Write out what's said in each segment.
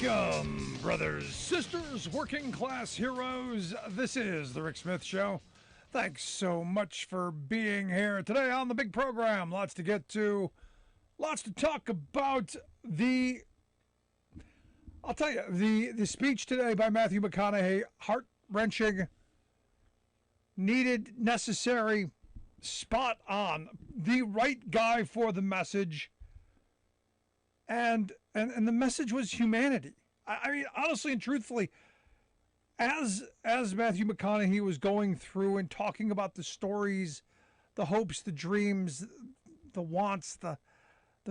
Welcome, brothers, sisters, working class heroes. This is The Rick Smith Show. Thanks so much for being here today on the big program. Lots to get to, lots to talk about. I'll tell you, the speech today by Matthew McConaughey, heart-wrenching, needed, necessary, spot on, the right guy for the message. And the message was humanity. I mean, honestly and truthfully, as Matthew McConaughey was going through and talking about the stories, the hopes, the dreams, the wants, the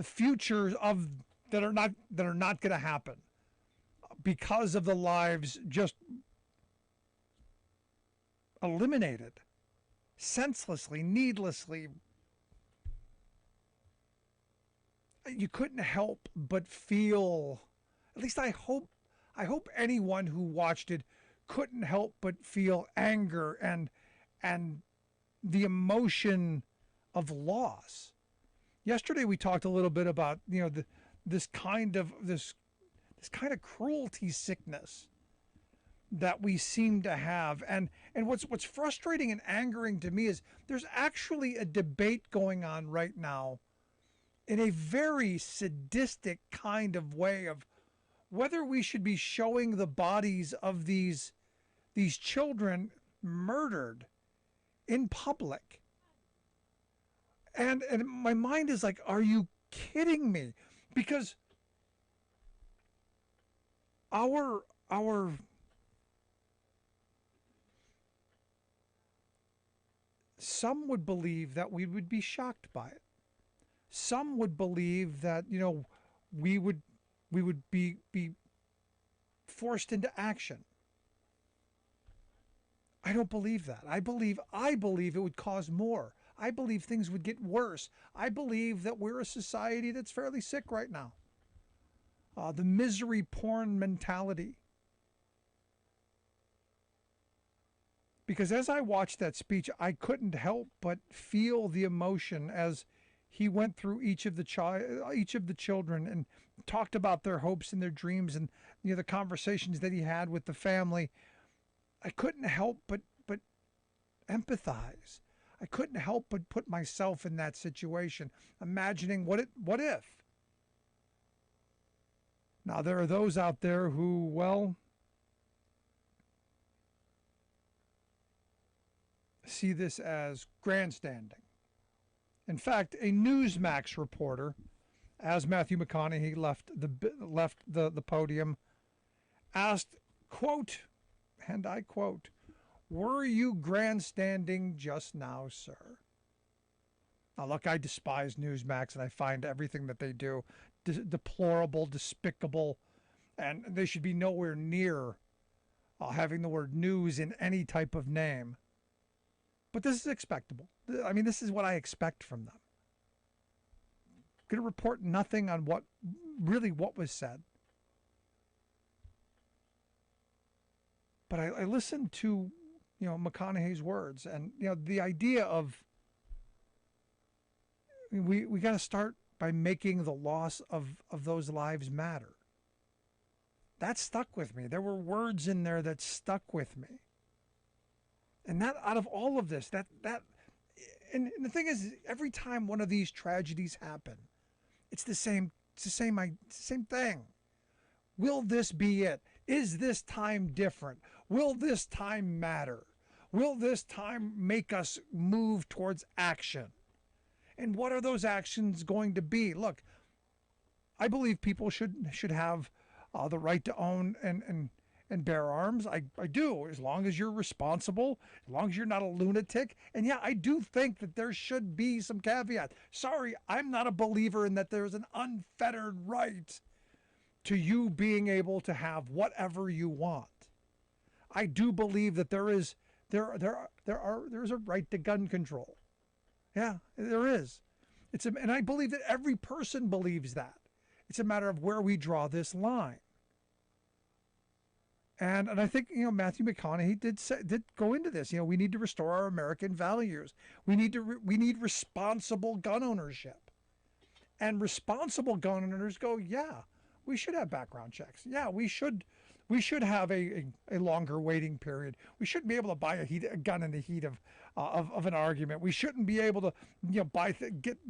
futures of that are not going to happen because of the lives just eliminated senselessly, needlessly. You couldn't help but feel, at least I hope anyone who watched it couldn't help but feel anger and the emotion of loss. Yesterday we talked a little bit about, this kind of cruelty sickness that we seem to have. And what's frustrating and angering to me is there's actually a debate going on right now in a very sadistic kind of way of whether we should be showing the bodies of these children murdered in public. And my mind is like, are you kidding me? Because our some would believe that we would be shocked by it. Some would believe that, we would be forced into action. I don't believe that. I believe it would cause more. I believe things would get worse. I believe that we're a society that's fairly sick right now. The misery porn mentality. Because as I watched that speech, I couldn't help but feel the emotion as he went through each of the children and talked about their hopes and their dreams and the conversations that he had with the family. I couldn't help but empathize. I couldn't help but put myself in that situation, imagining what if. Now there are those out there who, see this as grandstanding. In fact, a Newsmax reporter, as Matthew McConaughey left the podium, asked, quote, and I quote, "Were you grandstanding just now, sir?" Now, look, I despise Newsmax, and I find everything that they do deplorable, despicable, and they should be nowhere near having the word news in any type of name. But this is expectable. I mean, this is what I expect from them. Going to report nothing on what was said. But I listened to, McConaughey's words, and the idea of we got to start by making the loss of those lives matter. That stuck with me. There were words in there that stuck with me. And that out of all of this, and the thing is, every time one of these tragedies happen, it's the same thing. Will this be it? Is this time different? Will this time matter? Will this time make us move towards action? And what are those actions going to be? Look, I believe people should have the right to own and bear arms. I do, as long as you're responsible, as long as you're not a lunatic. And yeah, I do think that there should be some caveat. Sorry, I'm not a believer in that there's an unfettered right to you being able to have whatever you want. I do believe that there is a right to gun control. Yeah, there is. And I believe that every person believes that. It's a matter of where we draw this line. And I think, Matthew McConaughey did go into this. We need to restore our American values. We need responsible gun ownership. And responsible gun owners go, yeah, We should have background checks. Yeah, we should have a longer waiting period. We shouldn't be able to buy a gun in the heat of an argument. We shouldn't be able to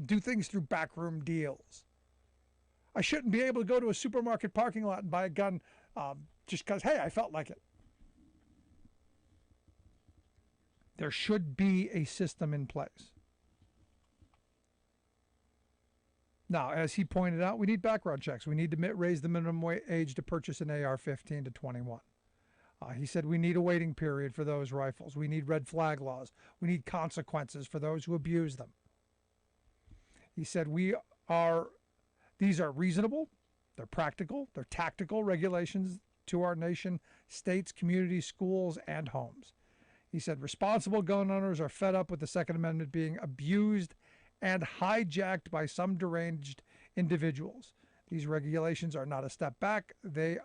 do things through backroom deals. I shouldn't be able to go to a supermarket parking lot and buy a gun just because, hey, I felt like it. There should be a system in place. Now, as he pointed out, we need background checks. We need to raise the minimum age to purchase an AR-15 to 21. He said we need a waiting period for those rifles. We need red flag laws. We need consequences for those who abuse them. He said these are reasonable, they're practical, they're tactical regulations to our nation, states, communities, schools, and homes. He said responsible gun owners are fed up with the Second Amendment being abused and hijacked by some deranged individuals. These regulations are not a step back. They're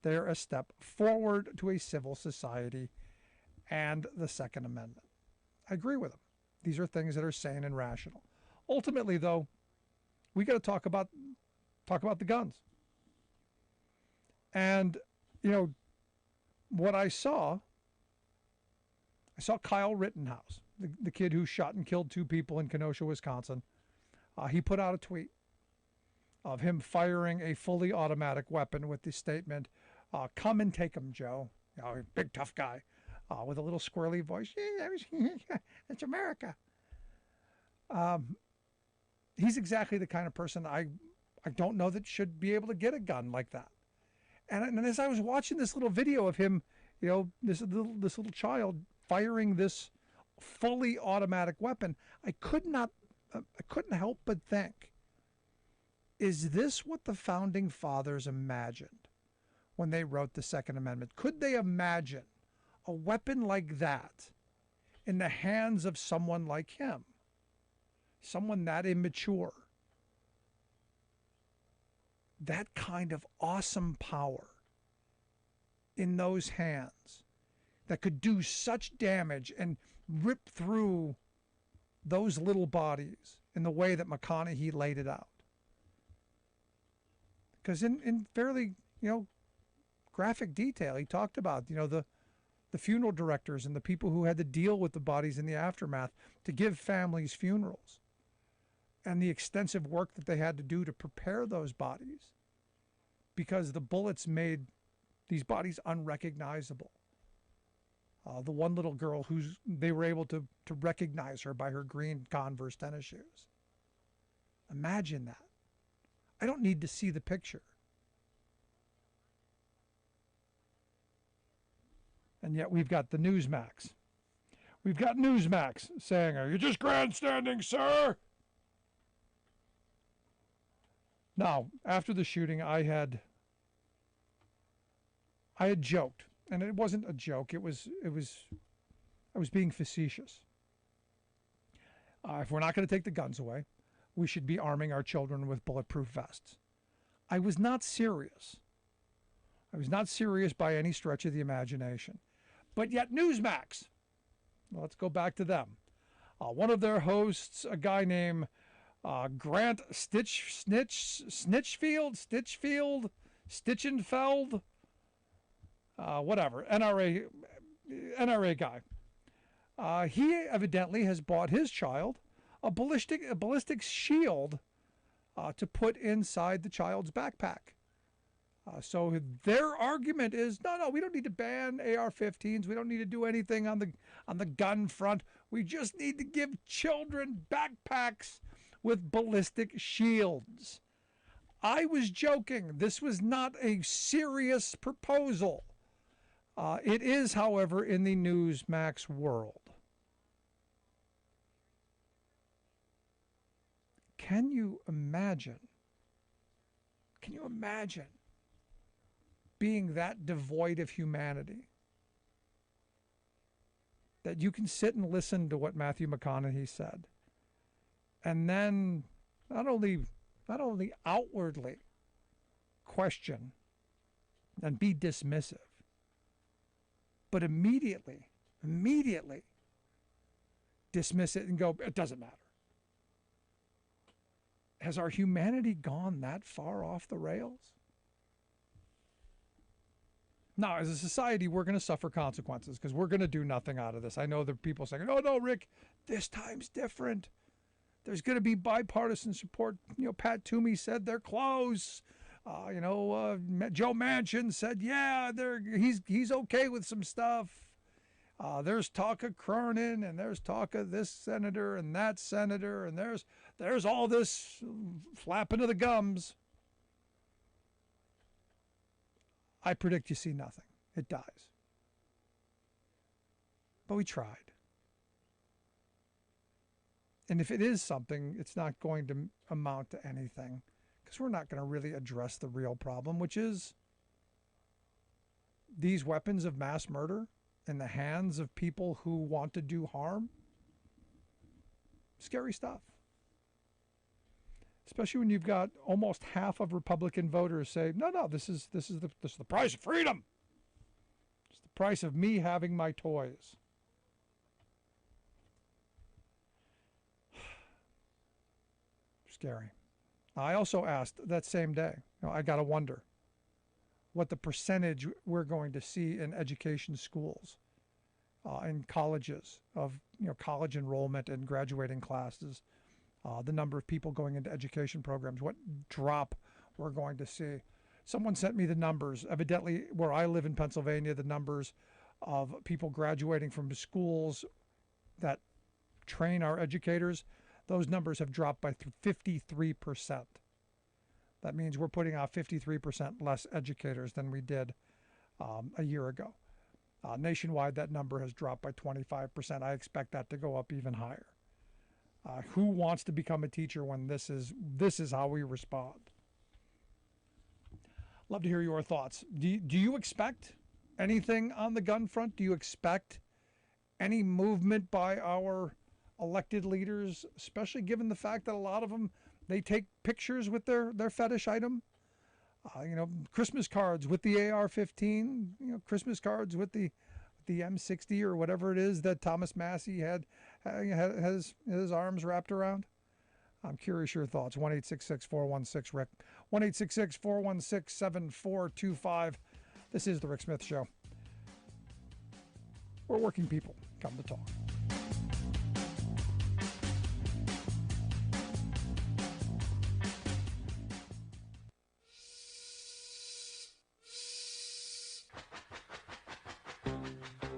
a step forward to a civil society and the Second Amendment. I agree with him. These are things that are sane and rational. Ultimately, though, we got to talk about the guns. And, what I saw Kyle Rittenhouse, the kid who shot and killed 2 people in Kenosha, Wisconsin. He put out a tweet of him firing a fully automatic weapon with the statement, come and take him, Joe. Big tough guy with a little squirrely voice. It's America. He's exactly the kind of person I don't know that should be able to get a gun like that. And as I was watching this little video of him, this little child firing this fully automatic weapon, I couldn't help but think, is this what the founding fathers imagined when they wrote the Second Amendment? Could they imagine a weapon like that in the hands of someone like him, someone that immature? That kind of awesome power in those hands that could do such damage and rip through those little bodies in the way that McConaughey laid it out. Because in fairly, graphic detail, he talked about, the funeral directors and the people who had to deal with the bodies in the aftermath to give families funerals, and the extensive work that they had to do to prepare those bodies, because the bullets made these bodies unrecognizable. The one little girl they were able to recognize her by her green Converse tennis shoes. Imagine that. I don't need to see the picture. And yet we've got the Newsmax. We've got Newsmax saying, "Are you just grandstanding, sir?" Now, after the shooting, I had joked, and it wasn't a joke. I was being facetious. If we're not going to take the guns away, we should be arming our children with bulletproof vests. I was not serious. I was not serious by any stretch of the imagination. But yet Newsmax, let's go back to them. One of their hosts, a guy named Grant Stitchenfeld, whatever, NRA guy. He evidently has bought his child a ballistic shield to put inside the child's backpack. So their argument is, no, we don't need to ban AR-15s. We don't need to do anything on the gun front. We just need to give children backpacks with ballistic shields. I was joking. This was not a serious proposal. It is, however, in the Newsmax world. Can you imagine being that devoid of humanity that you can sit and listen to what Matthew McConaughey said, and then not only outwardly question and be dismissive, but immediately dismiss it and go, it doesn't matter? Has our humanity gone that far off the rails? Now, as a society, we're going to suffer consequences because we're going to do nothing out of this. I know there are people saying, "Oh no, Rick, this time's different. There's going to be bipartisan support." Pat Toomey said they're close. Joe Manchin said, "Yeah, he's okay with some stuff." There's talk of Cronin, and there's talk of this senator and that senator, and there's all this flapping of the gums. I predict you see nothing. It dies. But we tried. And if it is something, it's not going to amount to anything, because we're not going to really address the real problem, which is these weapons of mass murder in the hands of people who want to do harm. Scary stuff. Especially when you've got almost half of Republican voters say, no, this is the price of freedom. It's the price of me having my toys. Scary. I also asked that same day, I got to wonder what the percentage we're going to see in education schools, in colleges, of college enrollment and graduating classes, the number of people going into education programs, what drop we're going to see. Someone sent me the numbers. Evidently, where I live in Pennsylvania, the numbers of people graduating from schools that train our educators, those numbers have dropped by 53%. That means we're putting out 53% less educators than we did a year ago. Nationwide, that number has dropped by 25%. I expect that to go up even higher. Who wants to become a teacher when this is how we respond? Love to hear your thoughts. Do you expect anything on the gun front? Do you expect any movement by our elected leaders, especially given the fact that a lot of them, they take pictures with their fetish item? Christmas cards with the AR-15, Christmas cards with the M60 or whatever it is that Thomas Massey has his arms wrapped around. I'm curious your thoughts. 1-866-416-RICK. 1-866-416-7425. This is The Rick Smith Show. We're working people. Come to talk.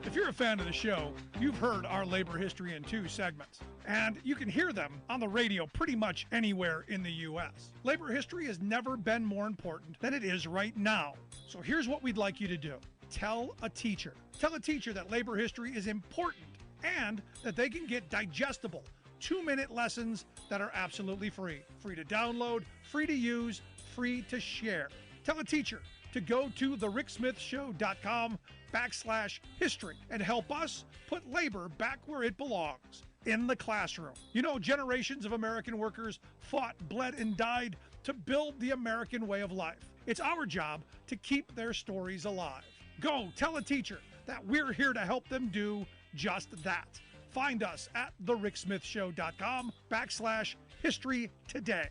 If you're a fan of the show, you've heard our labor history in 2 segments, and you can hear them on the radio pretty much anywhere in the U.S. Labor history has never been more important than it is right now. So here's what we'd like you to do. Tell a teacher. Tell a teacher that labor history is important and that they can get digestible 2-minute lessons that are absolutely free. Free to download, free to use, free to share. Tell a teacher to go to thericksmithshow.com/history and help us put labor back where it belongs, in the classroom. Generations of American workers fought, bled, and died to build the American way of life. It's our job to keep their stories alive. Go tell a teacher that we're here to help them do just that. Find us at thericksmithshow.com/history today.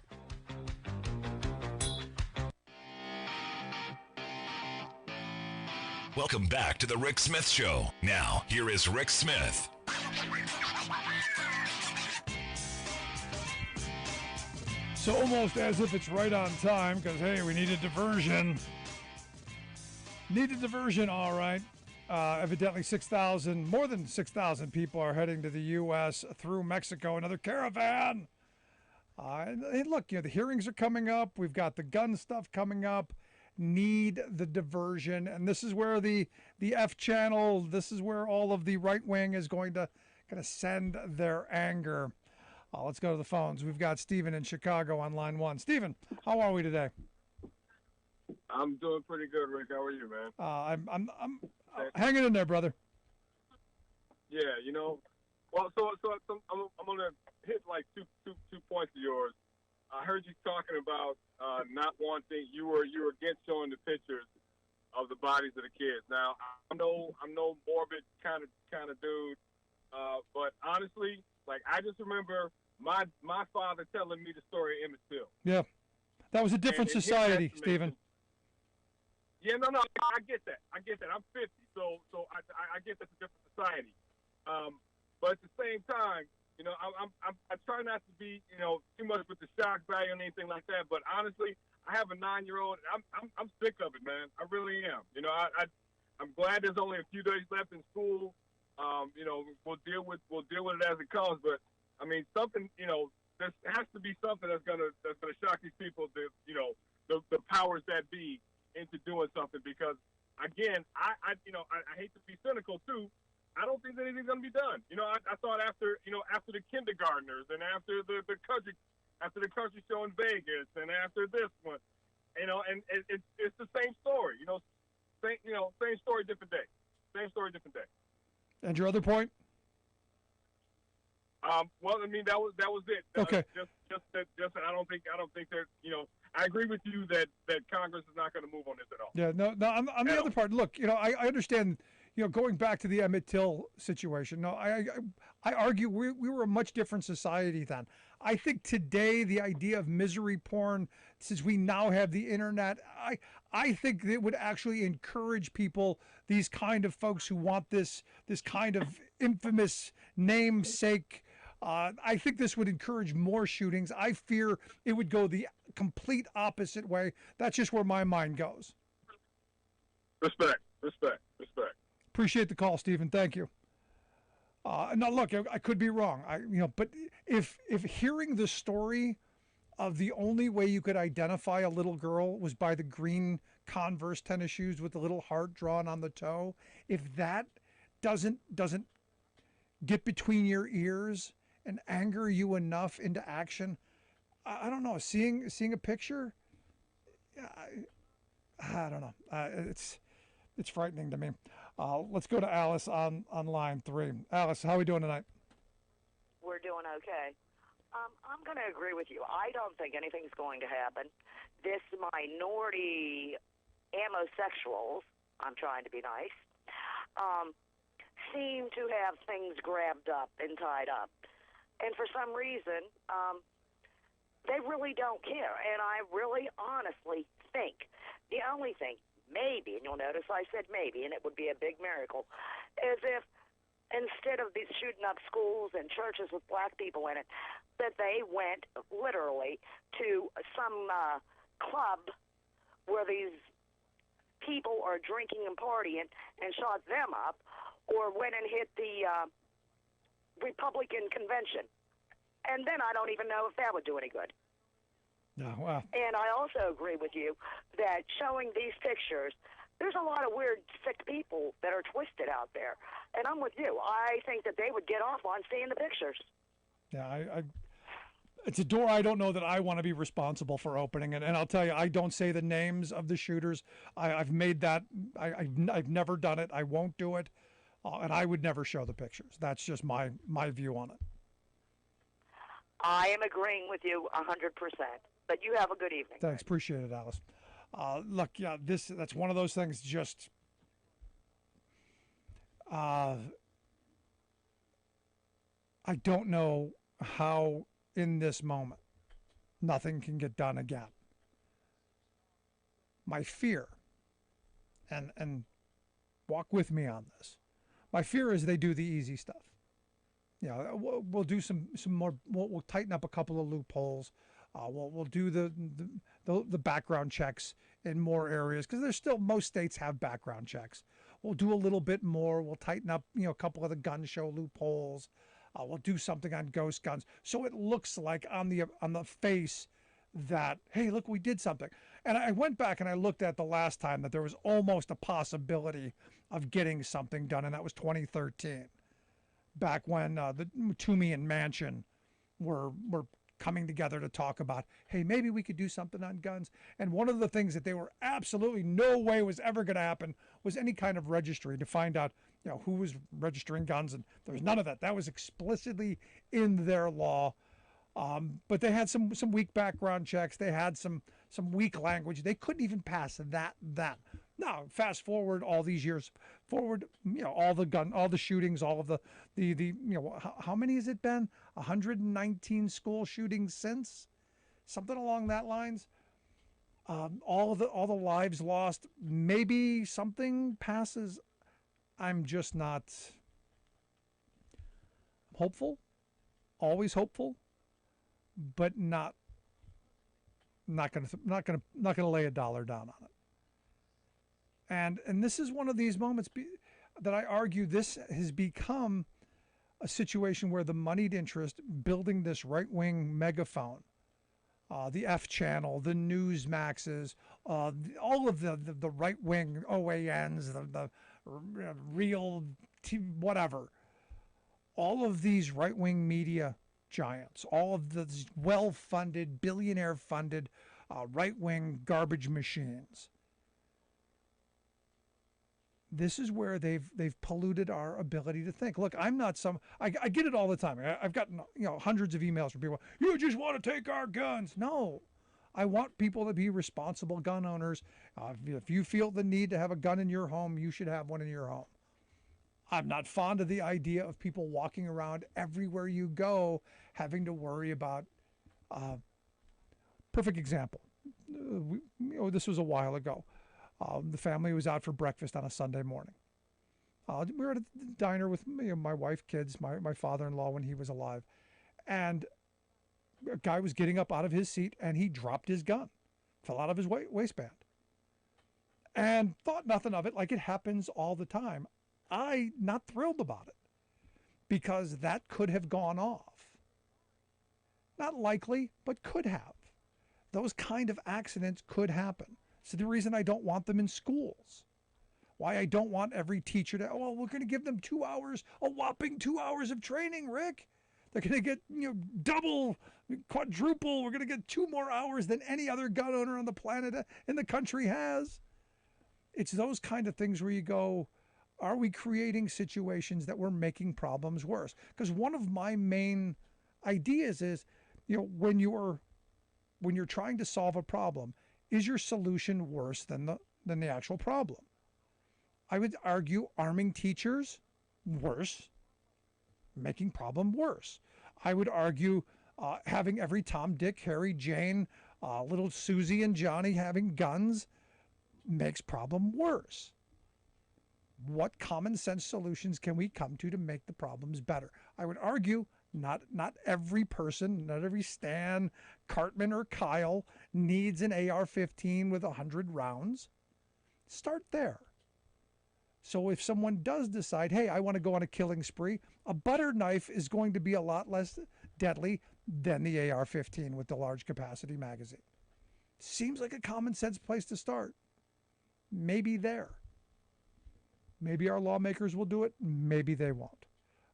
Welcome back to The Rick Smith Show. Now, here is Rick Smith. So almost as if it's right on time, because, hey, we need a diversion. Need a diversion, all right. Evidently more than 6,000 people are heading to the U.S. through Mexico, another caravan. And look, the hearings are coming up. We've got the gun stuff coming up. Need the diversion, and this is where the F channel, this is where all of the right wing is going to send their anger. Let's go to the phones. We've got Stephen in Chicago on line 1. Stephen, how are we today? I'm doing pretty good, Rick. How are you, man? I'm hanging in there, brother. Yeah, well, so I'm gonna hit like two points of yours. I heard you talking about not wanting. You were against showing the pictures of the bodies of the kids. Now I'm no morbid kind of dude, but honestly, like I just remember my father telling me the story of Emmett Till. Yeah, that was a different society, Stephen. Yeah, no, no, I get that. I get that. I'm 50, so I get that's a different society. But at the same time, I try not to be, too much with the shock value and anything like that. But honestly, I have a 9-year-old, and I'm sick of it, man. I really am. I'm glad there's only a few days left in school. We'll deal with it as it comes. But I mean, something, there has to be something that's gonna shock these people. The powers that be into doing something, because again, I hate to be cynical too. I don't think that anything's going to be done. I thought after the kindergartners and after the country show in Vegas and after this one, and it's the same story. Same story, different day. Same story, different day. And your other point? Well, I mean, that was it. Okay. Just I don't think that I agree with you that Congress is not going to move on this at all. Yeah, no. On the other part, look, I understand. Going back to the Emmett Till situation. No, I argue we were a much different society then. I think today the idea of misery porn, since we now have the internet, I think it would actually encourage people, these kind of folks who want this kind of infamous namesake. I think this would encourage more shootings. I fear it would go the complete opposite way. That's just where my mind goes. Respect. Appreciate the call, Stephen. Thank you. Now, look, I could be wrong. But if hearing the story of the only way you could identify a little girl was by the green Converse tennis shoes with the little heart drawn on the toe, if that doesn't get between your ears and anger you enough into action, I don't know. Seeing a picture, I don't know. It's frightening to me. Let's go to Alice on line 3. Alice, how are we doing tonight? We're doing okay. I'm going to agree with you. I don't think anything's going to happen. This minority homosexuals, I'm trying to be nice, seem to have things grabbed up and tied up. And for some reason, they really don't care. And I really honestly think the only thing, maybe, and you'll notice I said maybe, and it would be a big miracle, is if instead of these shooting up schools and churches with black people in it, that they went literally to some club where these people are drinking and partying and shot them up, or went and hit the Republican convention. And then I don't even know if that would do any good. No, wow. And I also agree with you that showing these pictures, there's a lot of weird, sick people that are twisted out there. And I'm with you. I think that they would get off on seeing the pictures. Yeah, it's a door I don't know that I want to be responsible for opening. And I'll tell you, I don't say the names of the shooters. I've made that. I've never done it. I won't do it. And I would never show the pictures. That's just my view on it. I am agreeing with you 100%. But you have a good evening. Thanks. Appreciate it, Alice. Look, yeah, that's one of those things just I don't know how in this moment nothing can get done again. My fear, and walk with me on this, my fear is they do the easy stuff. We'll do some more, we'll tighten up a couple of loopholes. We'll do the background checks in more areas, because there's still, most states have background checks. We'll do a little bit more. We'll tighten up, a couple of the gun show loopholes. We'll do something on ghost guns, so it looks like on the face that, hey, look, we did something. And I went back and I looked at the last time that there was almost a possibility of getting something done, and that was 2013, back when the Toomey and Manchin were coming together to talk about, hey, maybe we could do something on guns. And one of the things that they were absolutely no way was ever going to happen was any kind of registry to find out, who was registering guns. And there was none of that. That was explicitly in their law. But they had some weak background checks. They had some weak language. They couldn't even pass that. Now, fast forward all these years forward, all the shootings, all of the how many has it been? 119 school shootings since? Something along that lines. all the lives lost. Maybe something passes. I'm just not hopeful. Always hopeful, but not gonna lay a dollar down on it. And this is one of these moments that I argue this has become a situation where the moneyed interest building this right-wing megaphone, the F channel, the Newsmaxes, all of the right-wing OANs, the real whatever, all of these right-wing media giants, all of the well-funded, billionaire-funded right-wing garbage machines. This is where they've polluted our ability to think. Look, I'm not I get it all the time. I've gotten hundreds of emails from people. You just want to take our guns. No, I want people to be responsible gun owners. If you feel the need to have a gun in your home, you should have one in your home. I'm not fond of the idea of people walking around everywhere you go having to worry about. Perfect example. This was a while ago. The family was out for breakfast on a Sunday morning. We were at a diner with my wife, kids, my father-in-law when he was alive. And a guy was getting up out of his seat and he dropped his gun, fell out of his waistband. And thought nothing of it, like it happens all the time. I not thrilled about it because that could have gone off. Not likely, but could have. Those kind of accidents could happen. So the reason I don't want them in schools. Why I don't want every teacher to, we're going to give them 2 hours, a whopping 2 hours of training, Rick. They're going to get, double, quadruple. We're going to get 2 more hours than any other gun owner on the planet in the country has. It's those kind of things where you go, are we creating situations that we're making problems worse? Because one of my main ideas is, when you're trying to solve a problem, is your solution worse than the actual problem? I would argue arming teachers, worse, making problem worse. I would argue having every Tom, Dick, Harry, Jane, little Susie and Johnny having guns makes problem worse. What common sense solutions can we come to make the problems better? I would argue not every person, not every Stan, Cartman, or Kyle needs an AR-15 with 100 rounds. Start there. So if someone does decide, hey, I want to go on a killing spree, a butter knife is going to be a lot less deadly than the AR-15 with the large capacity magazine. Seems like a common sense place to start. Maybe there. Maybe our lawmakers will do it. Maybe they won't.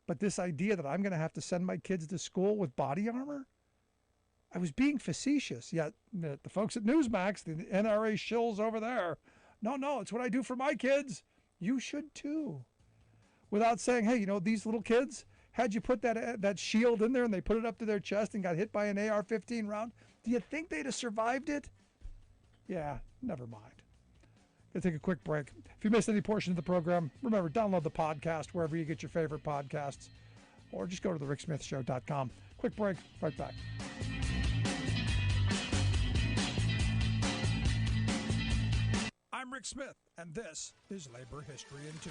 But this idea that I'm going to have to send my kids to school with body armor, I was being facetious. Yet the folks at Newsmax, the NRA shills over there, no, it's what I do for my kids. You should too. Without saying, hey, these little kids, had you put that shield in there and they put it up to their chest and got hit by an AR-15 round, do you think they'd have survived it? Yeah, never mind. Gonna take a quick break. If you missed any portion of the program, remember, download the podcast wherever you get your favorite podcasts, or just go to thericksmithshow.com. Quick break, right back. I'm Rick Smith, and this is Labor History in 2.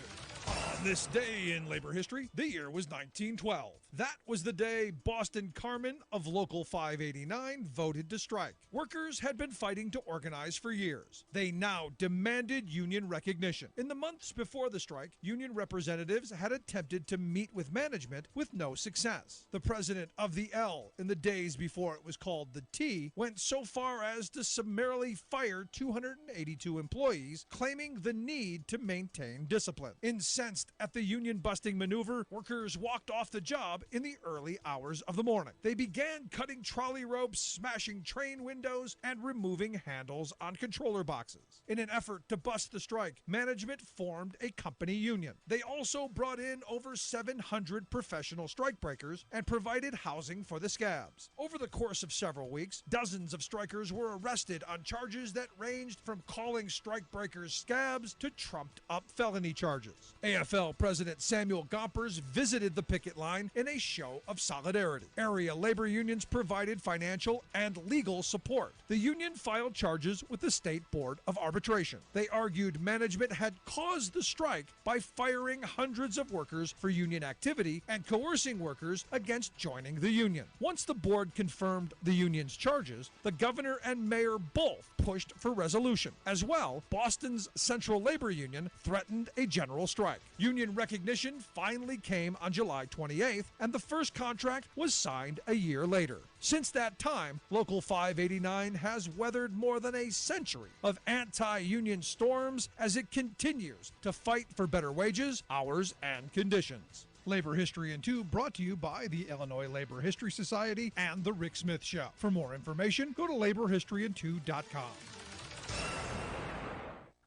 On this day in labor history, the year was 1912. That was the day Boston Carmen of Local 589 voted to strike. Workers had been fighting to organize for years. They now demanded union recognition. In the months before the strike, union representatives had attempted to meet with management with no success. The president of the L, in the days before it was called the T, went so far as to summarily fire 282 employees, claiming the need to maintain discipline. Incensed at the union-busting maneuver, workers walked off the job in the early hours of the morning. They began cutting trolley ropes, smashing train windows, and removing handles on controller boxes. In an effort to bust the strike, management formed a company union. They also brought in over 700 professional strikebreakers and provided housing for the scabs. Over the course of several weeks, dozens of strikers were arrested on charges that ranged from calling strikebreakers scabs to trumped-up felony charges. AFL UPL President Samuel Gompers visited the picket line in a show of solidarity. Area labor unions provided financial and legal support. The union filed charges with the State Board of Arbitration. They argued management had caused the strike by firing hundreds of workers for union activity and coercing workers against joining the union. Once the board confirmed the union's charges, the governor and mayor both pushed for resolution. As well, Boston's Central Labor Union threatened a general strike. Union recognition finally came on July 28th, and the first contract was signed a year later. Since that time, Local 589 has weathered more than a century of anti-union storms as it continues to fight for better wages, hours, and conditions. Labor History in 2 brought to you by the Illinois Labor History Society and The Rick Smith Show. For more information, go to laborhistoryin2.com.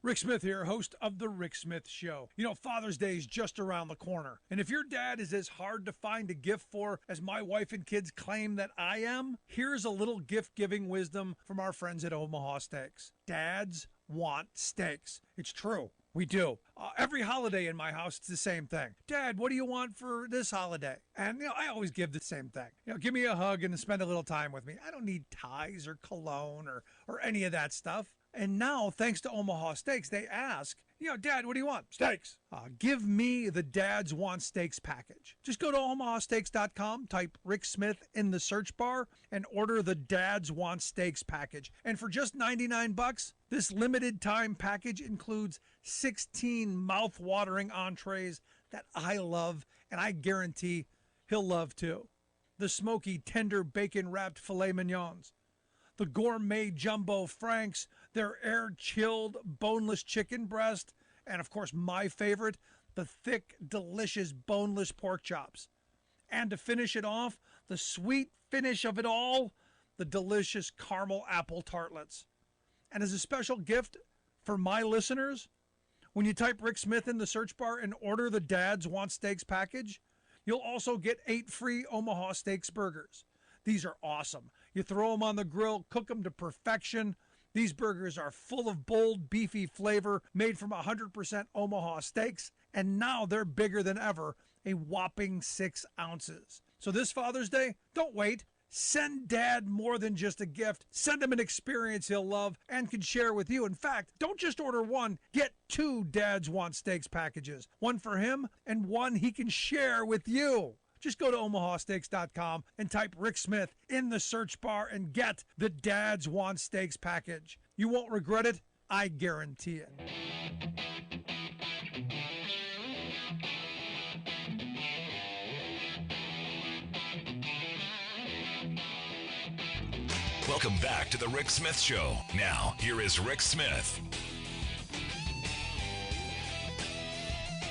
Rick Smith here, host of The Rick Smith Show. You know, Father's Day is just around the corner. And if your dad is as hard to find a gift for as my wife and kids claim that I am, here's a little gift-giving wisdom from our friends at Omaha Steaks. Dads want steaks. It's true. We do. Every holiday in my house, it's the same thing. Dad, what do you want for this holiday? And, I always give the same thing. Give me a hug and spend a little time with me. I don't need ties or cologne or any of that stuff. And now, thanks to Omaha Steaks, they ask, Dad, what do you want? Steaks. Give me the Dads Want Steaks package. Just go to omahasteaks.com, type Rick Smith in the search bar, and order the Dads Want Steaks package. And for just $99, this limited time package includes 16 mouth-watering entrees that I love, and I guarantee he'll love too. The smoky, tender, bacon-wrapped filet mignons, the gourmet jumbo franks, their air-chilled, boneless chicken breast, and of course my favorite, the thick, delicious, boneless pork chops. And to finish it off, the sweet finish of it all, the delicious caramel apple tartlets. And as a special gift for my listeners, when you type Rick Smith in the search bar and order the Dads Want Steaks package, you'll also get 8 free Omaha Steaks burgers. These are awesome. You throw them on the grill, cook them to perfection. These burgers are full of bold, beefy flavor, made from 100% Omaha steaks, and now they're bigger than ever, a whopping 6 ounces. So this Father's Day, don't wait. Send Dad more than just a gift. Send him an experience he'll love and can share with you. In fact, don't just order one. Get 2 Dads Want Steaks packages. One for him and one he can share with you. Just go to omahasteaks.com and type Rick Smith in the search bar and get the Dads Want Steaks package. You won't regret it. I guarantee it. Welcome back to the Rick Smith Show. Now, here is Rick Smith.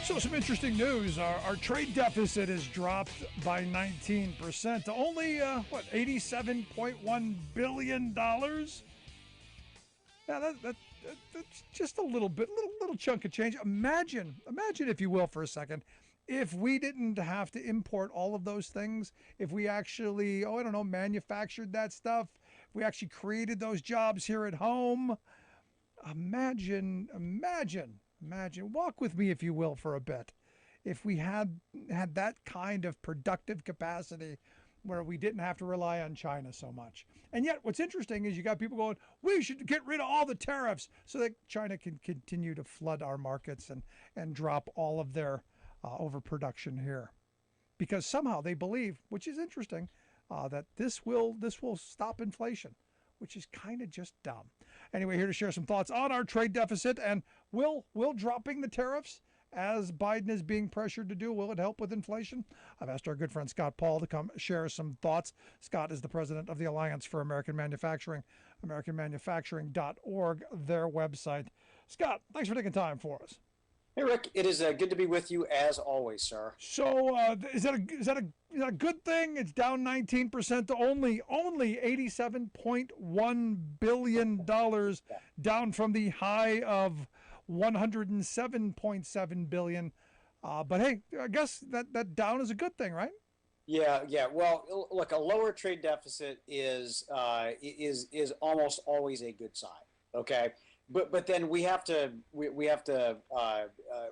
So some interesting news. Our trade deficit has dropped by 19% to only, $87.1 billion? Yeah, that's just a little bit, little chunk of change. Imagine, if you will, for a second, if we didn't have to import all of those things, if we actually, manufactured that stuff, if we actually created those jobs here at home. Imagine, walk with me if you will for a bit. If we had that kind of productive capacity where we didn't have to rely on China so much. And yet what's interesting is you got people going, we should get rid of all the tariffs so that China can continue to flood our markets and drop all of their overproduction here. Because somehow they believe, which is interesting, that this will stop inflation, which is kind of just dumb. Anyway, here to share some thoughts on our trade deficit and will dropping the tariffs, as Biden is being pressured to do, will it help with inflation? I've asked our good friend Scott Paul to come share some thoughts. Scott is the president of the Alliance for American Manufacturing, AmericanManufacturing.org, their website. Scott, thanks for taking time for us. Hey, Rick, it is good to be with you as always, sir. So is that a good thing? It's down 19% to only $87.1 billion, down from the high of $107.7 billion. But hey, I guess that down is a good thing, right? Yeah. Well, look, a lower trade deficit is almost always a good sign. Okay. but then we have to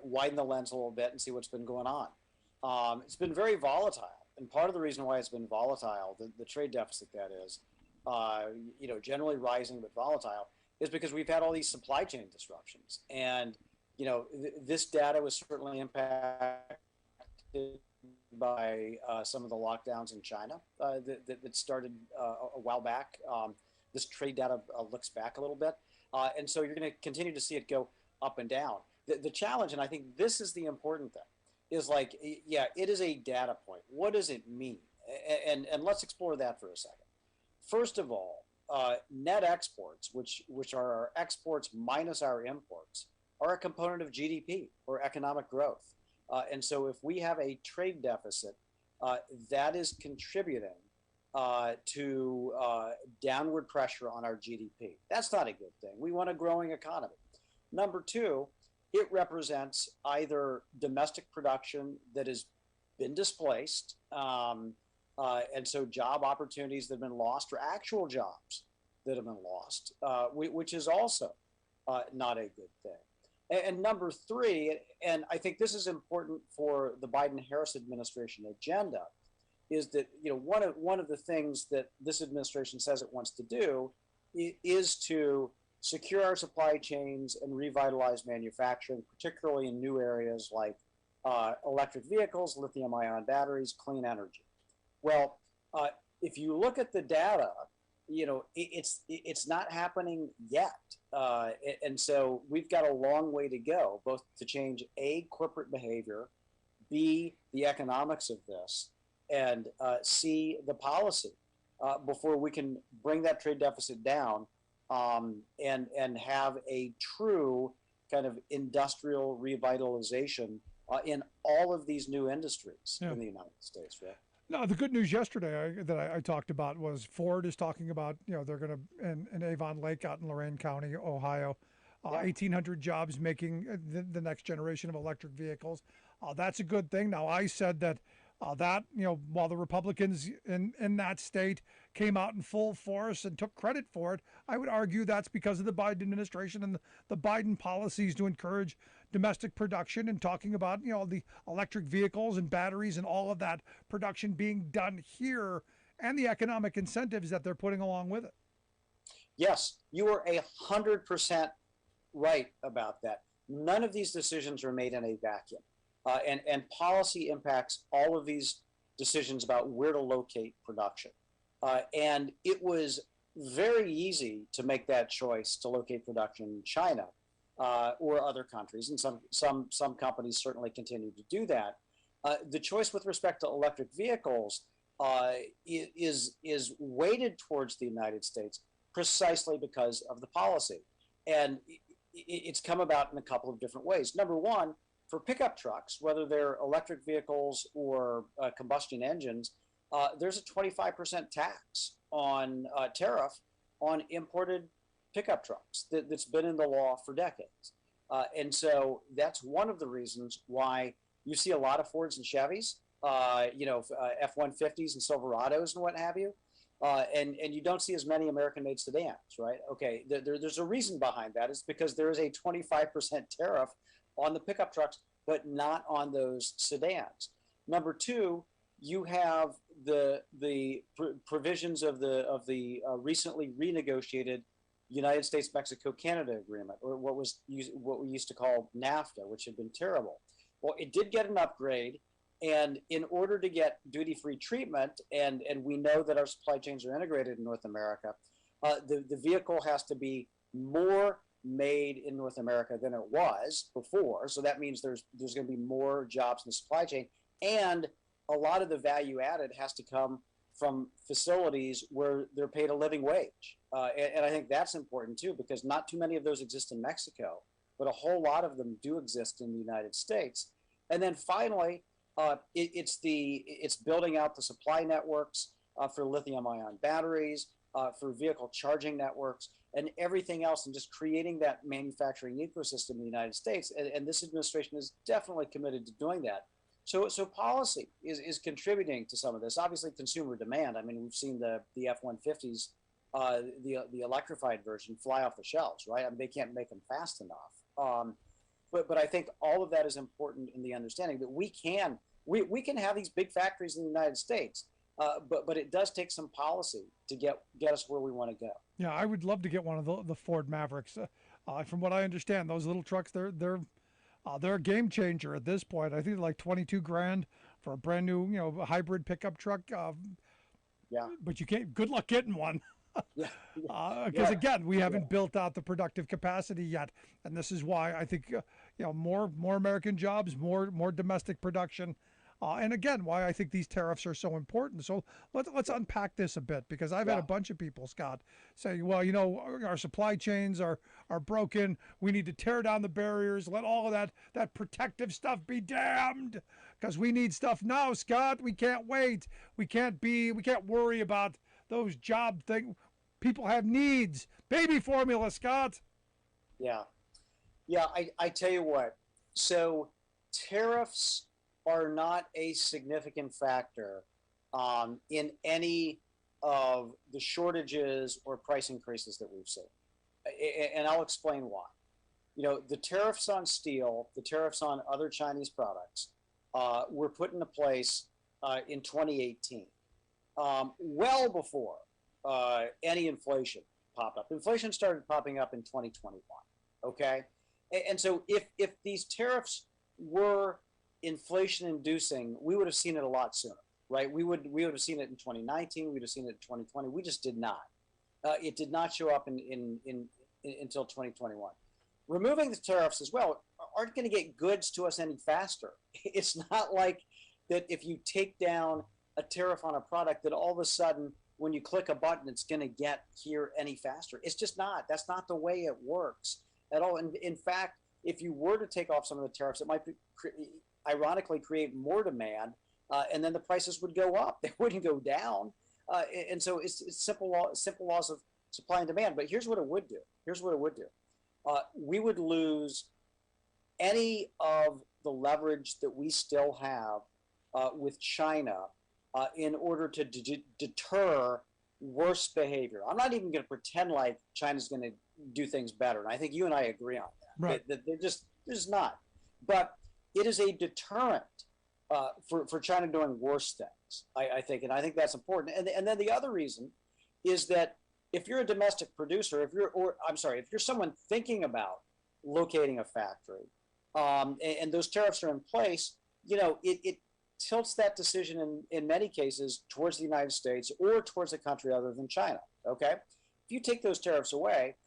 widen the lens a little bit and see what's been going on. It's been very volatile, and part of the reason why it's been volatile, the trade deficit that is, generally rising but volatile, is because we've had all these supply chain disruptions, and this data was certainly impacted by some of the lockdowns in China that started a while back. This trade data looks back a little bit. And so you're going to continue to see it go up and down. The challenge, and I think this is the important thing, is like, yeah, it is a data point. What does it mean? And let's explore that for a second. First of all, net exports, which are our exports minus our imports, are a component of GDP or economic growth. And so if we have a trade deficit, that is contributing to downward pressure on our GDP. That's not a good thing. We want a growing economy. Number two, it represents either domestic production that has been displaced, and so job opportunities that have been lost, or actual jobs that have been lost, which is also not a good thing. And number three, and I think this is important for the Biden-Harris administration agenda, is that one of the things that this administration says it wants to do is to secure our supply chains and revitalize manufacturing, particularly in new areas like electric vehicles, lithium-ion batteries, clean energy. Well, if you look at the data, it's not happening yet, and so we've got a long way to go, both to change A, corporate behavior, B, the economics of this, and C, the policy, before we can bring that trade deficit down, and have a true kind of industrial revitalization in all of these new industries in the United States, right? No, the good news yesterday that I talked about was Ford is talking about, they're going to, in Avon Lake out in Lorain County, Ohio, 1,800 jobs making the next generation of electric vehicles. That's a good thing. Now, I said that while the Republicans in that state came out in full force and took credit for it, I would argue that's because of the Biden administration and the Biden policies to encourage domestic production, and talking about, the electric vehicles and batteries and all of that production being done here, and the economic incentives that they're putting along with it. Yes, you are 100% right about that. None of these decisions are made in a vacuum. And policy impacts all of these decisions about where to locate production. And it was very easy to make that choice to locate production in China or other countries, and some companies certainly continue to do that. The choice with respect to electric vehicles is weighted towards the United States precisely because of the policy. And it's come about in a couple of different ways. Number one, for pickup trucks, whether they're electric vehicles or combustion engines, there's a 25% tax on tariff on imported pickup trucks that's been in the law for decades. And so that's one of the reasons why you see a lot of Fords and Chevys, F-150s and Silverados and what have you. And you don't see as many American-made sedans, right? Okay, there's a reason behind that. It's because there is a 25% tariff on the pickup trucks, but not on those sedans. Number two, you have the provisions of the recently renegotiated United States-Mexico-Canada agreement, or what we used to call NAFTA, which had been terrible. Well, it did get an upgrade, and in order to get duty-free treatment, and we know that our supply chains are integrated in North America, the vehicle has to be more made in North America than it was before. So that means there's going to be more jobs in the supply chain, and a lot of the value added has to come from facilities where they're paid a living wage. And I think that's important too, because not too many of those exist in Mexico, but a whole lot of them do exist in the United States. And then finally, it's building out the supply networks for lithium-ion batteries, for vehicle charging networks, and everything else, and just creating that manufacturing ecosystem in the United States. And this administration is definitely committed to doing that. So policy is contributing to some of this. Obviously, consumer demand. I mean, we've seen the F-150s the electrified version fly off the shelves, right? I mean, they can't make them fast enough. But I think all of that is important in the understanding that we can have these big factories in the United States, but it does take some policy to get us where we want to go. Yeah, I would love to get one of the Ford Mavericks. From what I understand, those little trucks, they're a game changer at this point. I think they're like 22 grand for a brand new, hybrid pickup truck. Yeah. But you can't. Good luck getting one. Yeah. Because again, we haven't built out the productive capacity yet, and this is why I think more American jobs, more domestic production, and again, why I think these tariffs are so important. So let's unpack this a bit, because I've had a bunch of people, Scott, saying, well, our supply chains are broken. We need to tear down the barriers. Let all of that protective stuff be damned, because we need stuff now, Scott. We can't wait. We can't worry about those job things. People have needs. Baby formula, Scott. Yeah. I tell you what. So tariffs are not a significant factor in any of the shortages or price increases that we've seen, and I'll explain why. The tariffs on steel, the tariffs on other Chinese products, were put into place in 2018, well before any inflation popped up. Inflation started popping up in 2021. Okay, and so if these tariffs were inflation inducing, we would have seen it a lot sooner, right? We would have seen it in 2019. We'd have seen it in 2020. We just did not. It did not show up until 2021. Removing the tariffs as well aren't going to get goods to us any faster. It's not like that if you take down a tariff on a product that all of a sudden when you click a button, it's going to get here any faster. It's just not. That's not the way it works at all. And in fact, if you were to take off some of the tariffs, it might ironically create more demand, and then the prices would go up. They wouldn't go down. And so it's simple laws of supply and demand. But here's what it would do. We would lose any of the leverage that we still have with China in order to deter worse behavior. I'm not even going to pretend like China's going to do things better. And I think you and I agree on that. Right. They're just not. But it is a deterrent for China doing worse things, I think. And I think that's important. And then the other reason is that if you're a domestic producer, if you're someone thinking about locating a factory, and those tariffs are in place, it tilts that decision in many cases towards the United States or towards a country other than China. Okay, if you take those tariffs away,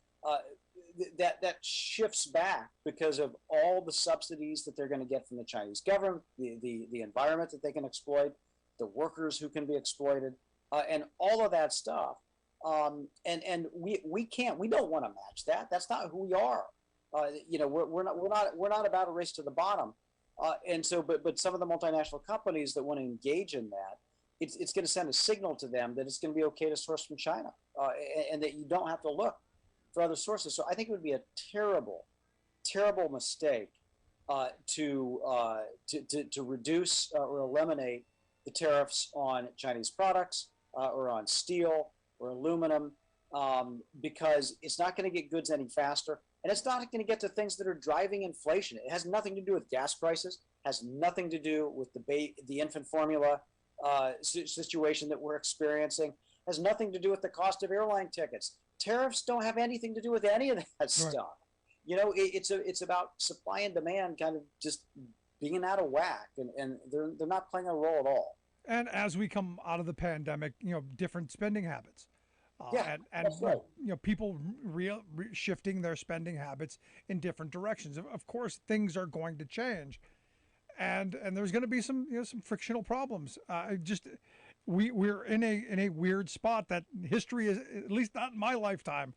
that shifts back because of all the subsidies that they're going to get from the Chinese government, the environment that they can exploit, the workers who can be exploited, and all of that stuff. And we don't want to match that. That's not who we are. We're not about a race to the bottom. And so, but some of the multinational companies that want to engage in that, it's going to send a signal to them that it's going to be okay to source from China, and that you don't have to look for other sources. So I think it would be a terrible, terrible mistake to reduce or eliminate the tariffs on Chinese products or on steel or aluminum, because it's not going to get goods any faster. And it's not going to get to things that are driving inflation. It has nothing to do with gas prices, has nothing to do with the infant formula situation that we're experiencing, has nothing to do with the cost of airline tickets. Tariffs don't have anything to do with any of that stuff. It's about supply and demand kind of just being out of whack, and they're not playing a role at all. And as we come out of the pandemic, different spending habits. And that's right. People shifting their spending habits in different directions. Of course, things are going to change, and there's going to be some frictional problems. We're in a weird spot that history is, at least not in my lifetime,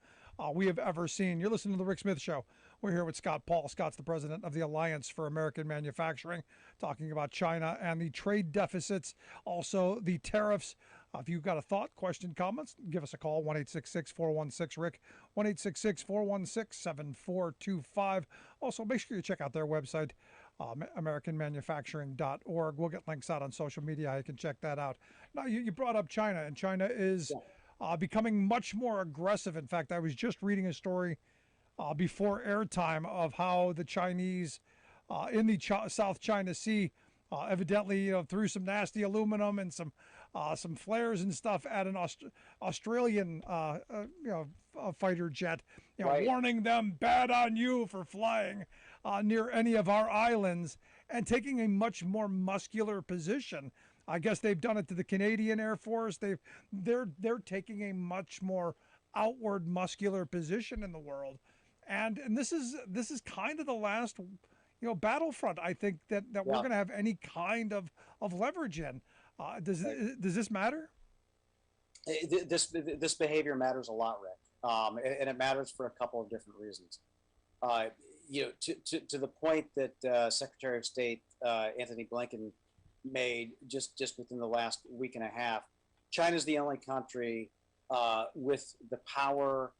we have ever seen. You're listening to the Rick Smith Show. We're here with Scott Paul. Scott's the president of the Alliance for American Manufacturing, talking about China and the trade deficits, also the tariffs. If you've got a thought, question, comments, give us a call, 1-866-416-RICK, 1-866-416-7425. Also, make sure you check out their website, AmericanManufacturing.org. We'll get links out on social media. You can check that out. Now, you brought up China, and China is becoming much more aggressive. In fact, I was just reading a story before airtime of how the Chinese in the South China Sea evidently threw some nasty aluminum and some flares and stuff at an Australian fighter jet, Right. warning them bad on you for flying near any of our islands and taking a much more muscular position. I guess they've done it to the Canadian Air Force. They're taking a much more outward muscular position in the world, and this is kind of the last battlefront I think that we're Yeah. going to have any kind of leverage in. Right. Does this matter? This behavior matters a lot, Rick, and it matters for a couple of different reasons. Uh, to the point that Secretary of State Anthony Blinken made just within the last week and a half, China's the only country with the power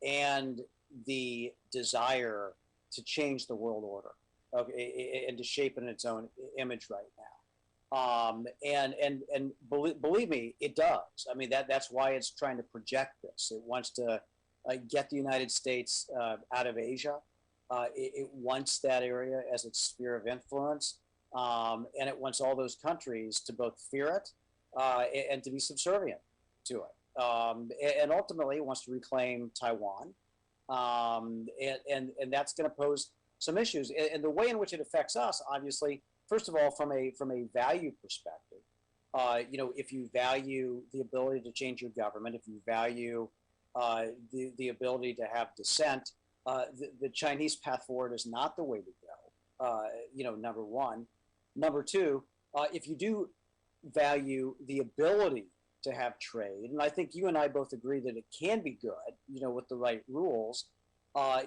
and the desire to change the world order, okay, and to shape it in its own image right now. And believe me, it does. I mean, that's why it's trying to project this. It wants to get the United States out of Asia. It wants that area as its sphere of influence, and it wants all those countries to both fear it and to be subservient to it. And ultimately, it wants to reclaim Taiwan, and that's going to pose some issues. And the way in which it affects us, obviously, first of all, from a value perspective, if you value the ability to change your government, if you value the ability to have dissent, the Chinese path forward is not the way to go. Number one. Number two, if you do value the ability to have trade, and I think you and I both agree that it can be good, with the right rules,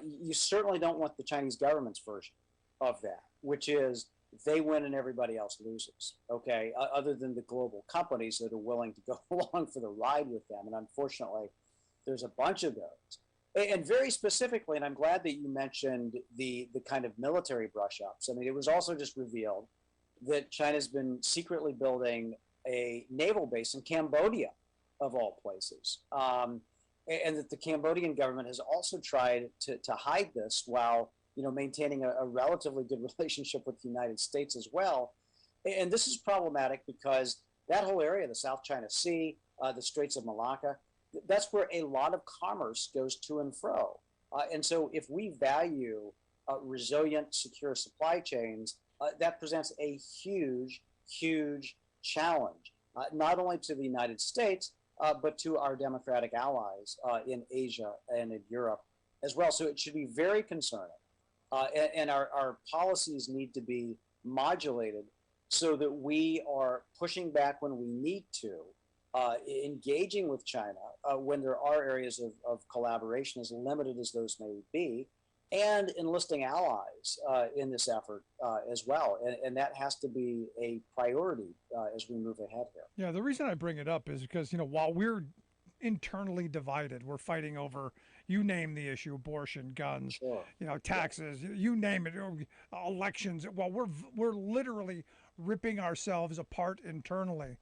you certainly don't want the Chinese government's version of that, which is they win and everybody else loses, okay, other than the global companies that are willing to go along for the ride with them. And unfortunately, there's a bunch of those. And very specifically, and I'm glad that you mentioned the kind of military brush-ups. I mean, it was also just revealed that China's been secretly building a naval base in Cambodia, of all places. And that the Cambodian government has also tried to hide this while maintaining a relatively good relationship with the United States as well. And this is problematic because that whole area, the South China Sea, the Straits of Malacca, that's where a lot of commerce goes to and fro. And so if we value resilient, secure supply chains, that presents a huge, huge challenge, not only to the United States, but to our democratic allies in Asia and in Europe as well. So it should be very concerning. And our policies need to be modulated so that we are pushing back when we need to, engaging with China when there are areas of collaboration, as limited as those may be, and enlisting allies in this effort as well. And that has to be a priority as we move ahead here. Yeah, the reason I bring it up is because, while we're internally divided, we're fighting over, you name the issue, abortion, guns, Sure. Taxes, you name it, elections. Well, we're literally ripping ourselves apart internally.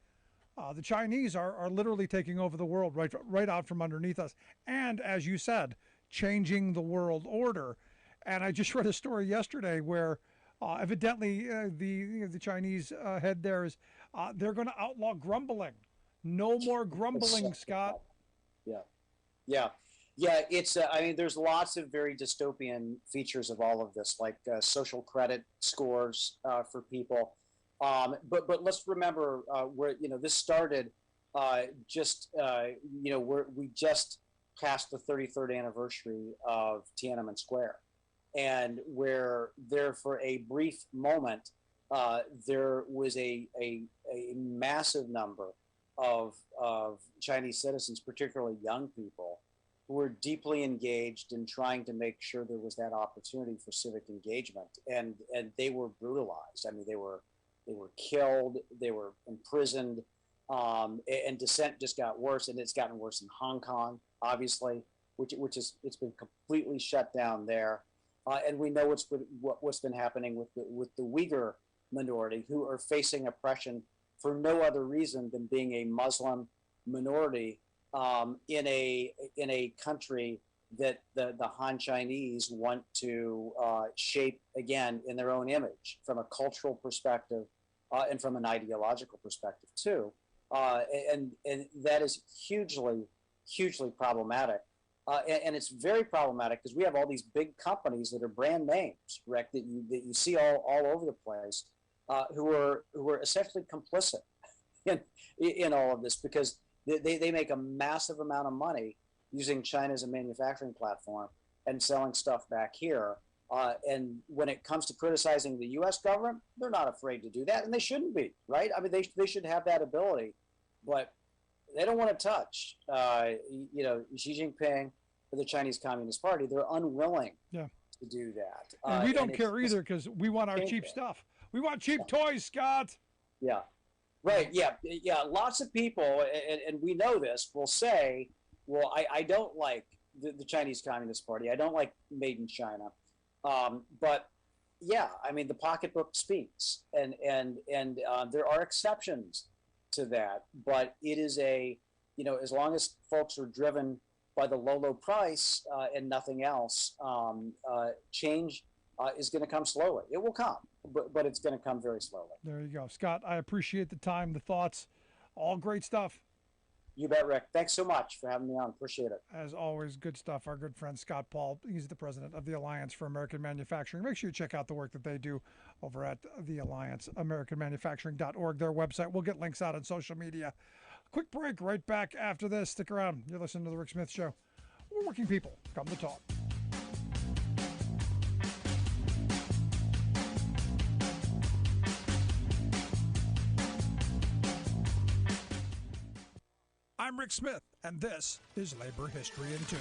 The Chinese are literally taking over the world right out from underneath us. And as you said, changing the world order. And I just read a story yesterday where evidently the Chinese head there is they're going to outlaw grumbling. No more grumbling, Scott. Yeah. It's I mean, there's lots of very dystopian features of all of this, like social credit scores for people. But let's remember where this started. We just passed the 33rd anniversary of Tiananmen Square, and where there for a brief moment there was a massive number of Chinese citizens, particularly young people, who were deeply engaged in trying to make sure there was that opportunity for civic engagement, and they were brutalized. I mean, they were killed, they were imprisoned, and dissent just got worse, and it's gotten worse in Hong Kong, obviously, which is it's been completely shut down there, and we know what's been happening with the Uyghur minority, who are facing oppression for no other reason than being a Muslim minority in a country that the Han Chinese want to shape again in their own image from a cultural perspective and from an ideological perspective too, and that is hugely problematic. And it's very problematic because we have all these big companies that are brand names, Rick, that you see all over the place, who are essentially complicit in all of this because they make a massive amount of money using China as a manufacturing platform and selling stuff back here. And when it comes to criticizing the U.S. government, they're not afraid to do that, and they shouldn't be, right? I mean, they should have that ability, but they don't want to touch, Xi Jinping or the Chinese Communist Party. They're unwilling to do that. And we don't care either because we want our cheap stuff. We want cheap toys, Scott. Yeah, right. Yeah. Lots of people, and we know this, will say, well, I don't like the Chinese Communist Party. I don't like Made in China. But yeah, I mean, the pocketbook speaks, and there are exceptions to that. But it is as long as folks are driven by the low price and nothing else, change is going to come slowly. It will come, but it's going to come very slowly. There you go, Scott. I appreciate the time, the thoughts, all great stuff. You bet, Rick. Thanks so much for having me on. Appreciate it. As always, good stuff. Our good friend Scott Paul, he's the president of the Alliance for American Manufacturing. Make sure you check out the work that they do over at the Alliance, AmericanManufacturing.org, their website. We'll get links out on social media. Quick break, right back after this. Stick around. You're listening to The Rick Smith Show. We're working people. Come to talk. I'm Rick Smith, and this is Labor History in 2.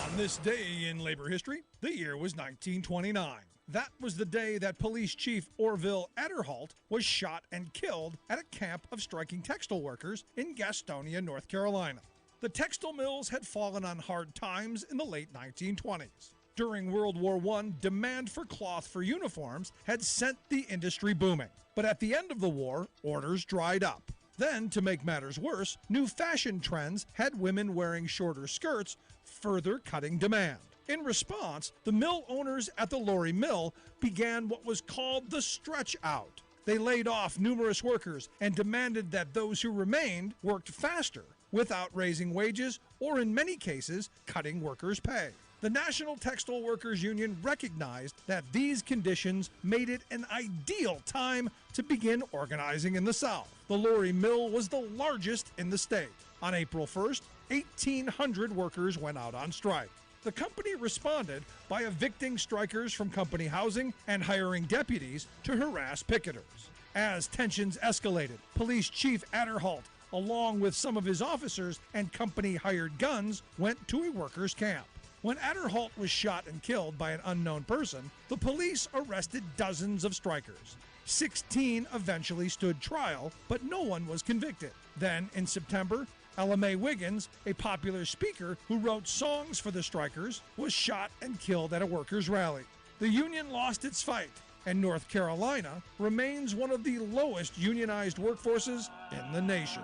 On this day in labor history, the year was 1929. That was the day that Police Chief Orville Ederholt was shot and killed at a camp of striking textile workers in Gastonia, North Carolina. The textile mills had fallen on hard times in the late 1920s. During World War I, demand for cloth for uniforms had sent the industry booming. But at the end of the war, orders dried up. Then, to make matters worse, new fashion trends had women wearing shorter skirts, further cutting demand. In response, the mill owners at the Lorry Mill began what was called the stretch out. They laid off numerous workers and demanded that those who remained worked faster without raising wages or, in many cases, cutting workers' pay. The National Textile Workers Union recognized that these conditions made it an ideal time to begin organizing in the South. The Lorry Mill was the largest in the state. On April 1st, 1,800 workers went out on strike. The company responded by evicting strikers from company housing and hiring deputies to harass picketers. As tensions escalated, Police Chief Ederholt, along with some of his officers and company-hired guns, went to a workers' camp. When Ederholt was shot and killed by an unknown person, the police arrested dozens of strikers. 16 eventually stood trial, but no one was convicted. Then, in September, Ella Mae Wiggins, a popular speaker who wrote songs for the strikers, was shot and killed at a workers' rally. The union lost its fight, and North Carolina remains one of the lowest unionized workforces in the nation.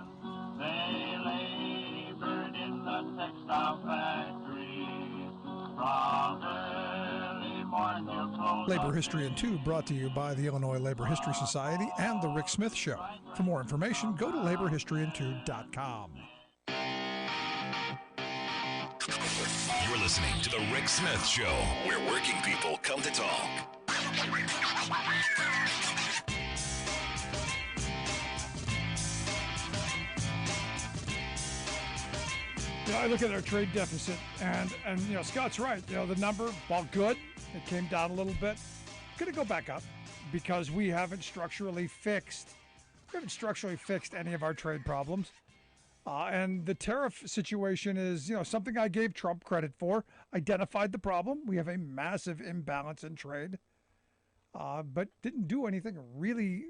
They labored in the textile factories from early morning till close. Labor History in 2 brought to you by the Illinois Labor History Society and The Rick Smith Show. For more information, go to laborhistoryin2.com. You're listening to The Rick Smith Show, where working people come to talk. I look at our trade deficit, and Scott's right. The number, while good, it came down a little bit. Going to go back up because we haven't structurally fixed any of our trade problems. And the tariff situation is, something I gave Trump credit for. Identified the problem. We have a massive imbalance in trade, but didn't do anything really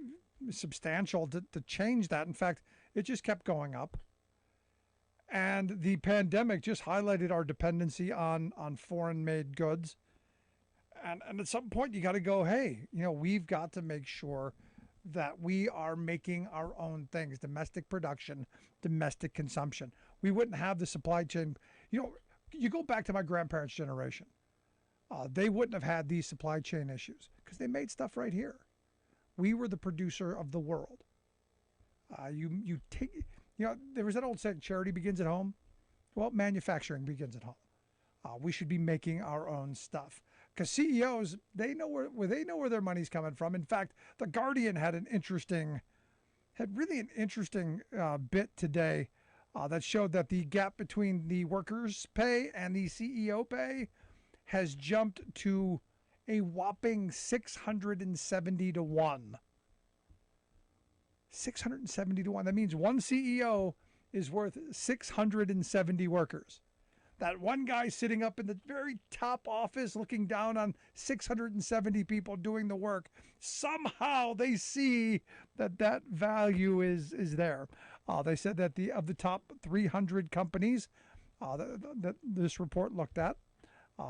substantial to change that. In fact, it just kept going up. And the pandemic just highlighted our dependency on foreign-made goods. And at some point, you got to go, hey, we've got to make sure that we are making our own things, domestic production, domestic consumption. We wouldn't have the supply chain. You go back to my grandparents' generation. They wouldn't have had these supply chain issues because they made stuff right here. We were the producer of the world. There was that old saying, charity begins at home. Well, manufacturing begins at home. We should be making our own stuff because CEOs, they know where their money's coming from. In fact, The Guardian had really an interesting bit today that showed that the gap between the workers' pay and the CEO pay has jumped to a whopping 670 to 1. 670 to 1. That means one CEO is worth 670 workers. That one guy sitting up in the very top office looking down on 670 people doing the work, somehow they see that value is there. They said that of the top 300 companies that this report looked at,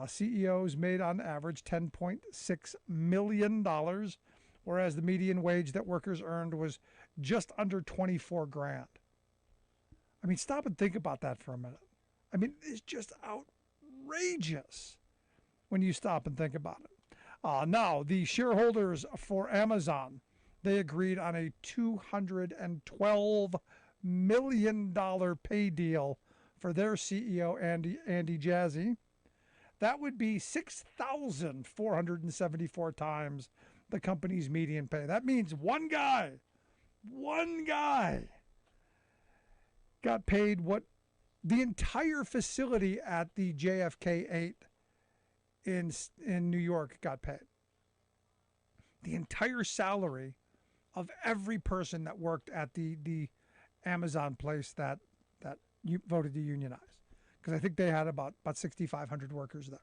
CEOs made on average $10.6 million, whereas the median wage that workers earned was just under 24 grand. I mean, stop and think about that for a minute. I mean, it's just outrageous when you stop and think about it. Now, the shareholders for Amazon, they agreed on a $212 million pay deal for their CEO, Andy Jassy. That would be 6,474 times the company's median pay. That means one guy got paid what the entire facility at the JFK 8 in New York got paid. The entire salary of every person that worked at the Amazon place that you voted to unionize. Because I think they had about 6,500 workers there.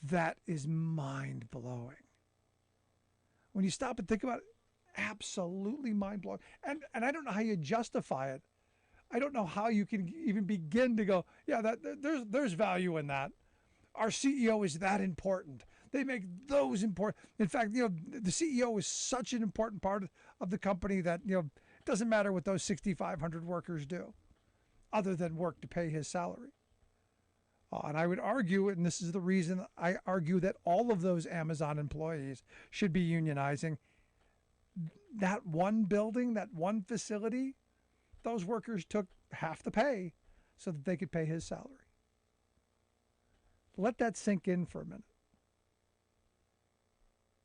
That is mind-blowing. When you stop and think about it, absolutely mind-blowing. And I don't know how you justify it. I don't know how you can even begin to go, yeah, there's value in that. Our CEO is that important. They make those important. In fact, the CEO is such an important part of the company that, it doesn't matter what those 6,500 workers do other than work to pay his salary. And I would argue, and this is the reason I argue, that all of those Amazon employees should be unionizing. That one building, that one facility, those workers took half the pay so that they could pay his salary. Let that sink in for a minute.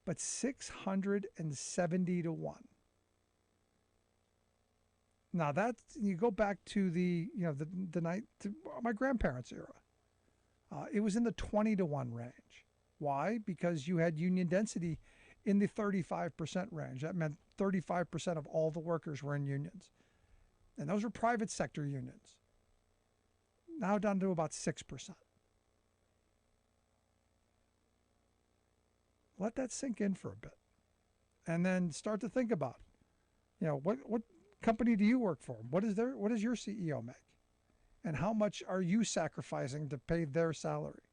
But 670 to 1. Now that's, you go back to the night to my grandparents' era. It was in the 20 to 1 range. Why? Because you had union density in the 35% range. That meant 35% of all the workers were in unions. And those were private sector unions. Now down to about 6%. Let that sink in for a bit. And then start to think about, what company do you work for? What does your CEO make? And how much are you sacrificing to pay their salary?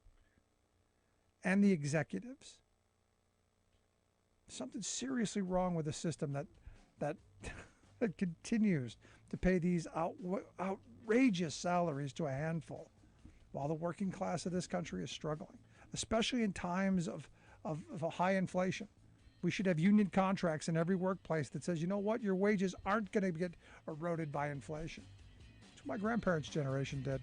And the executives. Something seriously wrong with the system that continues to pay these outrageous salaries to a handful while the working class of this country is struggling, especially in times of a high inflation. We should have union contracts in every workplace that says, you know what, your wages aren't going to get eroded by inflation. That's what my grandparents' generation did.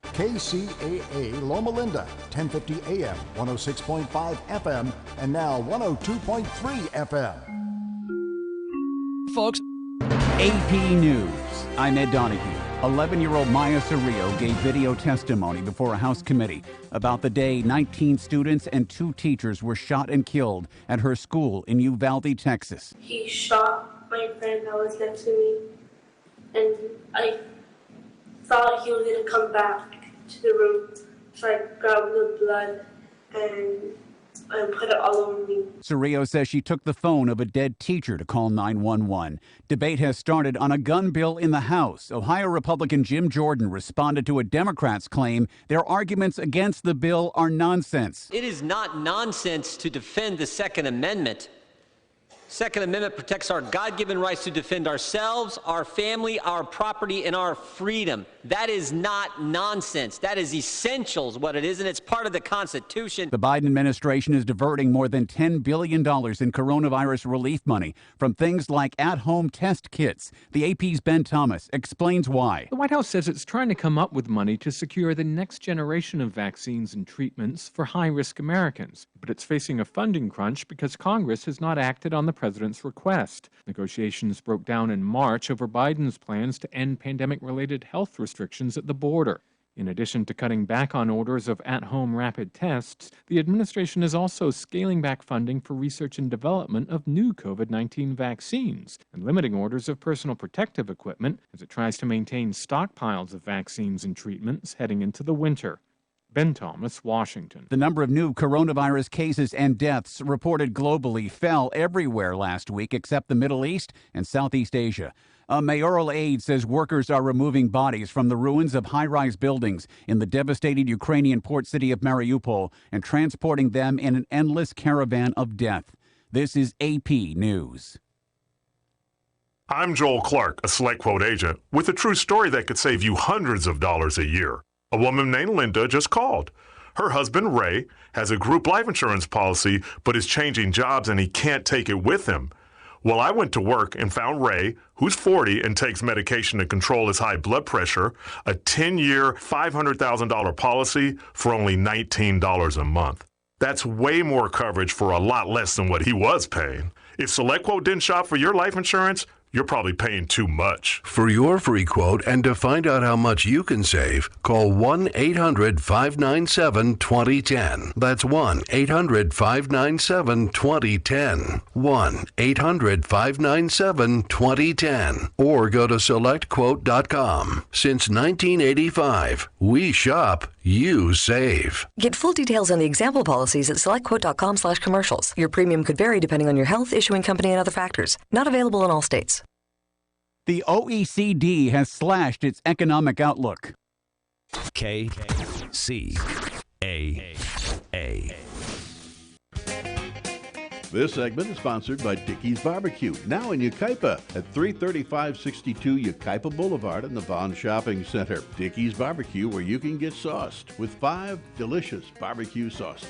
KCAA Loma Linda, 1050 AM, 106.5 FM, and now 102.3 FM. Folks, AP News. I'm Ed Donahue. 11-year-old Maya Cerrillo gave video testimony before a House committee about the day 19 students and 2 teachers were shot and killed at her school in Uvalde, Texas. He shot my friend that was next to me, and I thought he was going to come back to the room, so I grabbed the blood and put it all over me. Cerrillo says she took the phone of a dead teacher to call 911. Debate has started on a gun bill in the House. Ohio Republican Jim Jordan responded to a Democrat's claim their arguments against the bill are nonsense. It is not nonsense to defend the Second Amendment. Second Amendment protects our God-given rights to defend ourselves, our family, our property, and our freedom. That is not nonsense. That is essentials, what it is, and it's part of the Constitution. The Biden administration is diverting more than $10 billion in coronavirus relief money from things like at-home test kits. The AP's Ben Thomas explains why. The White House says it's trying to come up with money to secure the next generation of vaccines and treatments for high-risk Americans. But it's facing a funding crunch because Congress has not acted on the president's request. Negotiations broke down in March over Biden's plans to end pandemic-related health restrictions at the border. In addition to cutting back on orders of at-home rapid tests, the administration is also scaling back funding for research and development of new COVID-19 vaccines and limiting orders of personal protective equipment as it tries to maintain stockpiles of vaccines and treatments heading into the winter. Ben Thomas, Washington. The number of new coronavirus cases and deaths reported globally fell everywhere last week except the Middle East and Southeast Asia. A mayoral aide says workers are removing bodies from the ruins of high-rise buildings in the devastated Ukrainian port city of Mariupol and transporting them in an endless caravan of death. This is AP News. I'm Joel Clark, a Select Quote agent, with a true story that could save you hundreds of dollars a year. A woman named Linda just called. Her husband, Ray, has a group life insurance policy, but is changing jobs and he can't take it with him. Well, I went to work and found Ray, who's 40 and takes medication to control his high blood pressure, a 10-year, $500,000 policy for only $19 a month. That's way more coverage for a lot less than what he was paying. If SelectQuote didn't shop for your life insurance, you're probably paying too much. For your free quote and to find out how much you can save, call 1-800-597-2010. That's 1-800-597-2010. 1-800-597-2010. Or go to SelectQuote.com. Since 1985, we shop, you save. Get full details on the example policies at SelectQuote.com/commercials. Your premium could vary depending on your health, issuing company, and other factors. Not available in all states. The OECD has slashed its economic outlook. KCAA. This segment is sponsored by Dickey's Barbecue, now in Yucaipa at 33562 Yucaipa Boulevard in the Vaughn Shopping Center. Dickey's Barbecue, where you can get sauced with 5 delicious barbecue sauces.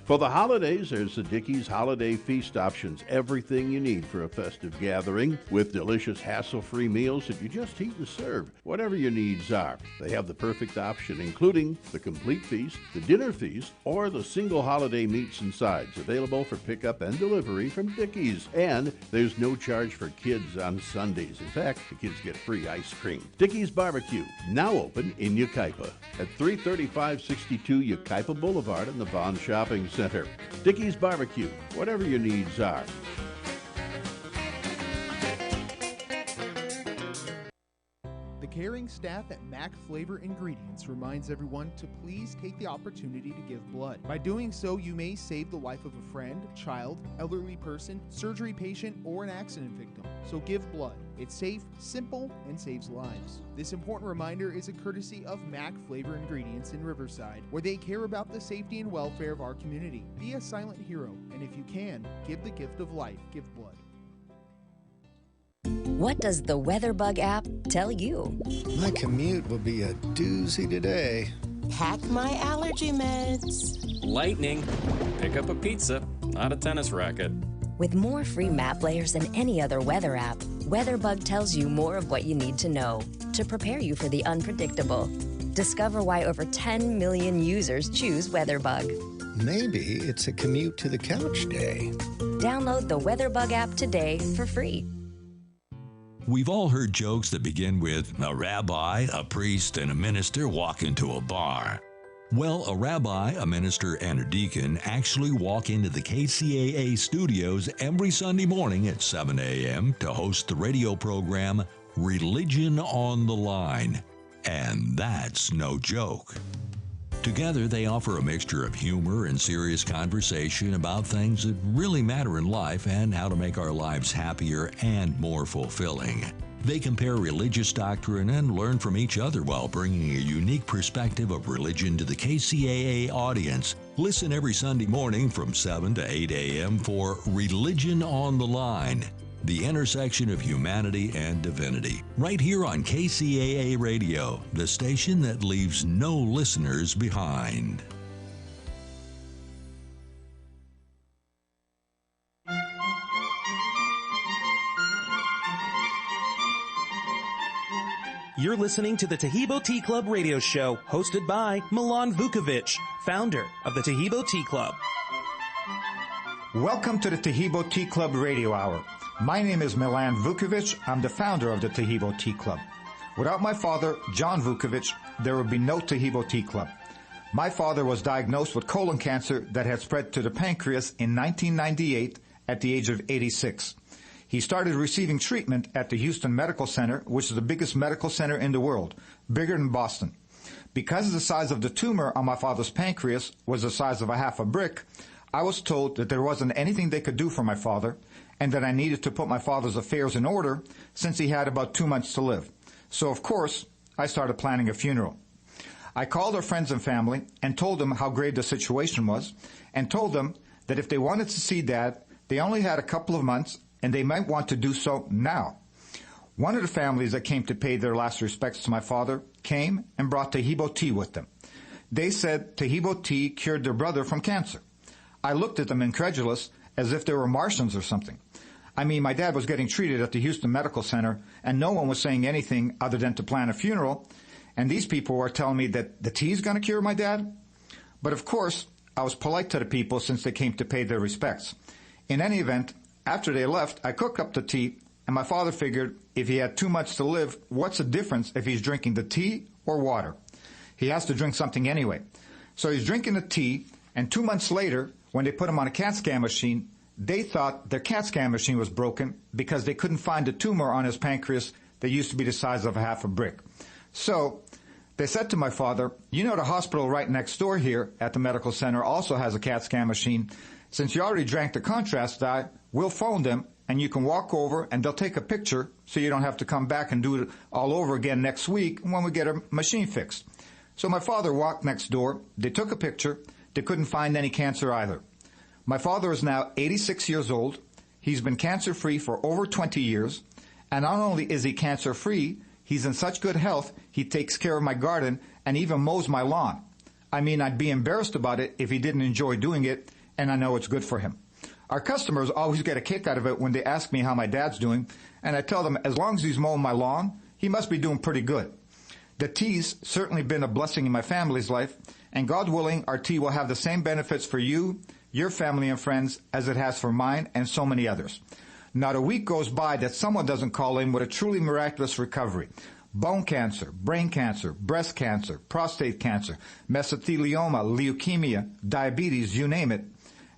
For the holidays, there's the Dickey's Holiday Feast options. Everything you need for a festive gathering with delicious, hassle-free meals that you just heat and serve, whatever your needs are. They have the perfect option, including the complete feast, the dinner feast, or the single holiday meats and sides, available for pickup and delivery from Dickey's. And there's no charge for kids on Sundays. In fact, the kids get free ice cream. Dickey's Barbecue, now open in Yucaipa at 33562 Yucaipa Boulevard in the Vaughn Shopping Center. Dickey's Barbecue, whatever your needs are. The caring staff at Mac Flavor Ingredients reminds everyone to please take the opportunity to give blood. By doing so, you may save the life of a friend, child, elderly person, surgery patient, or an accident victim. So give blood. It's safe, simple, and saves lives. This important reminder is a courtesy of Mac Flavor Ingredients in Riverside, where they care about the safety and welfare of our community. Be a silent hero, and if you can, give the gift of life. Give blood. What does the WeatherBug app tell you? My commute will be a doozy today. Pack my allergy meds. Lightning. Pick up a pizza, not a tennis racket. With more free map layers than any other weather app, WeatherBug tells you more of what you need to know to prepare you for the unpredictable. Discover why over 10 million users choose WeatherBug. Maybe it's a commute to the couch day. Download the WeatherBug app today for free. We've all heard jokes that begin with a rabbi, a priest, and a minister walk into a bar. Well, a rabbi, a minister, and a deacon actually walk into the KCAA studios every Sunday morning at 7 a.m. to host the radio program Religion on the Line. And that's no joke. Together, they offer a mixture of humor and serious conversation about things that really matter in life and how to make our lives happier and more fulfilling. They compare religious doctrine and learn from each other while bringing a unique perspective of religion to the KCAA audience. Listen every Sunday morning from 7 to 8 a.m. for Religion on the Line, the intersection of humanity and divinity, right here on KCAA Radio, the station that leaves no listeners behind. You're listening to the Tahibo Tea Club radio show, hosted by Milan Vukovic, founder of the Tahibo Tea Club. Welcome to the Tahibo Tea Club radio hour. My name is Milan Vukovic. I'm the founder of the Tahibo Tea Club. Without my father, John Vukovic, there would be no Tahibo Tea Club. My father was diagnosed with colon cancer that had spread to the pancreas in 1998 at the age of 86. He started receiving treatment at the Houston Medical Center, which is the biggest medical center in the world, bigger than Boston. Because the size of the tumor on my father's pancreas was the size of a half a brick, I was told that there wasn't anything they could do for my father, and that I needed to put my father's affairs in order since he had about 2 months to live. So, of course, I started planning a funeral. I called our friends and family and told them how grave the situation was, and told them that if they wanted to see Dad, they only had a couple of months, and they might want to do so now. One of the families that came to pay their last respects to my father came and brought Tahibo tea with them. They said Tahibo tea cured their brother from cancer. I looked at them incredulous, as if they were Martians or something. I mean, my dad was getting treated at the Houston Medical Center, and no one was saying anything other than to plan a funeral, and these people were telling me that the tea's going to cure my dad? But of course, I was polite to the people since they came to pay their respects. In any event, after they left, I cooked up the tea, and my father figured if he had 2 months to live, what's the difference if he's drinking the tea or water? He has to drink something anyway. So he's drinking the tea, and 2 months later, when they put him on a CAT scan machine, they thought their CAT scan machine was broken because they couldn't find a tumor on his pancreas that used to be the size of a half a brick. So they said to my father, you know, the hospital right next door here at the medical center also has a CAT scan machine. Since you already drank the contrast dye, we'll phone them, and you can walk over, and they'll take a picture so you don't have to come back and do it all over again next week when we get a machine fixed. So my father walked next door. They took a picture. They couldn't find any cancer either. My father is now 86 years old. He's been cancer-free for over 20 years. And not only is he cancer-free, he's in such good health, he takes care of my garden and even mows my lawn. I mean, I'd be embarrassed about it if he didn't enjoy doing it, and I know it's good for him. Our customers always get a kick out of it when they ask me how my dad's doing, and I tell them as long as he's mowing my lawn, he must be doing pretty good. The tea's certainly been a blessing in my family's life, and God willing, our tea will have the same benefits for you, your family and friends as it has for mine and so many others. Not a week goes by that someone doesn't call in with a truly miraculous recovery. Bone cancer, brain cancer, breast cancer, prostate cancer, mesothelioma, leukemia, diabetes, you name it.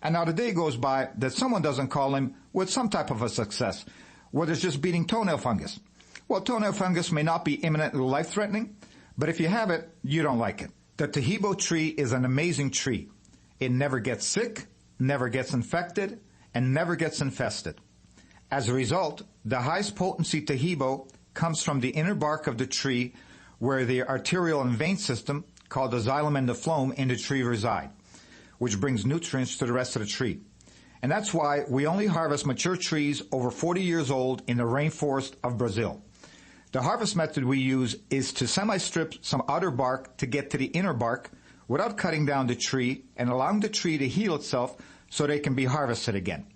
And not a day goes by that someone doesn't call in with some type of a success, whether it's just beating toenail fungus. Well, toenail fungus may not be imminently life-threatening, but if you have it, you don't like it. The Tahibo tree is an amazing tree. It never gets sick, never gets infected, and never gets infested. As a result, the highest potency Tahibo comes from the inner bark of the tree, where the arterial and vein system, called the xylem and the phloem, in the tree reside, which brings nutrients to the rest of the tree. And that's why we only harvest mature trees over 40 years old in the rainforest of Brazil. The harvest method we use is to semi-strip some outer bark to get to the inner bark without cutting down the tree and allowing the tree to heal itself so they can be harvested again.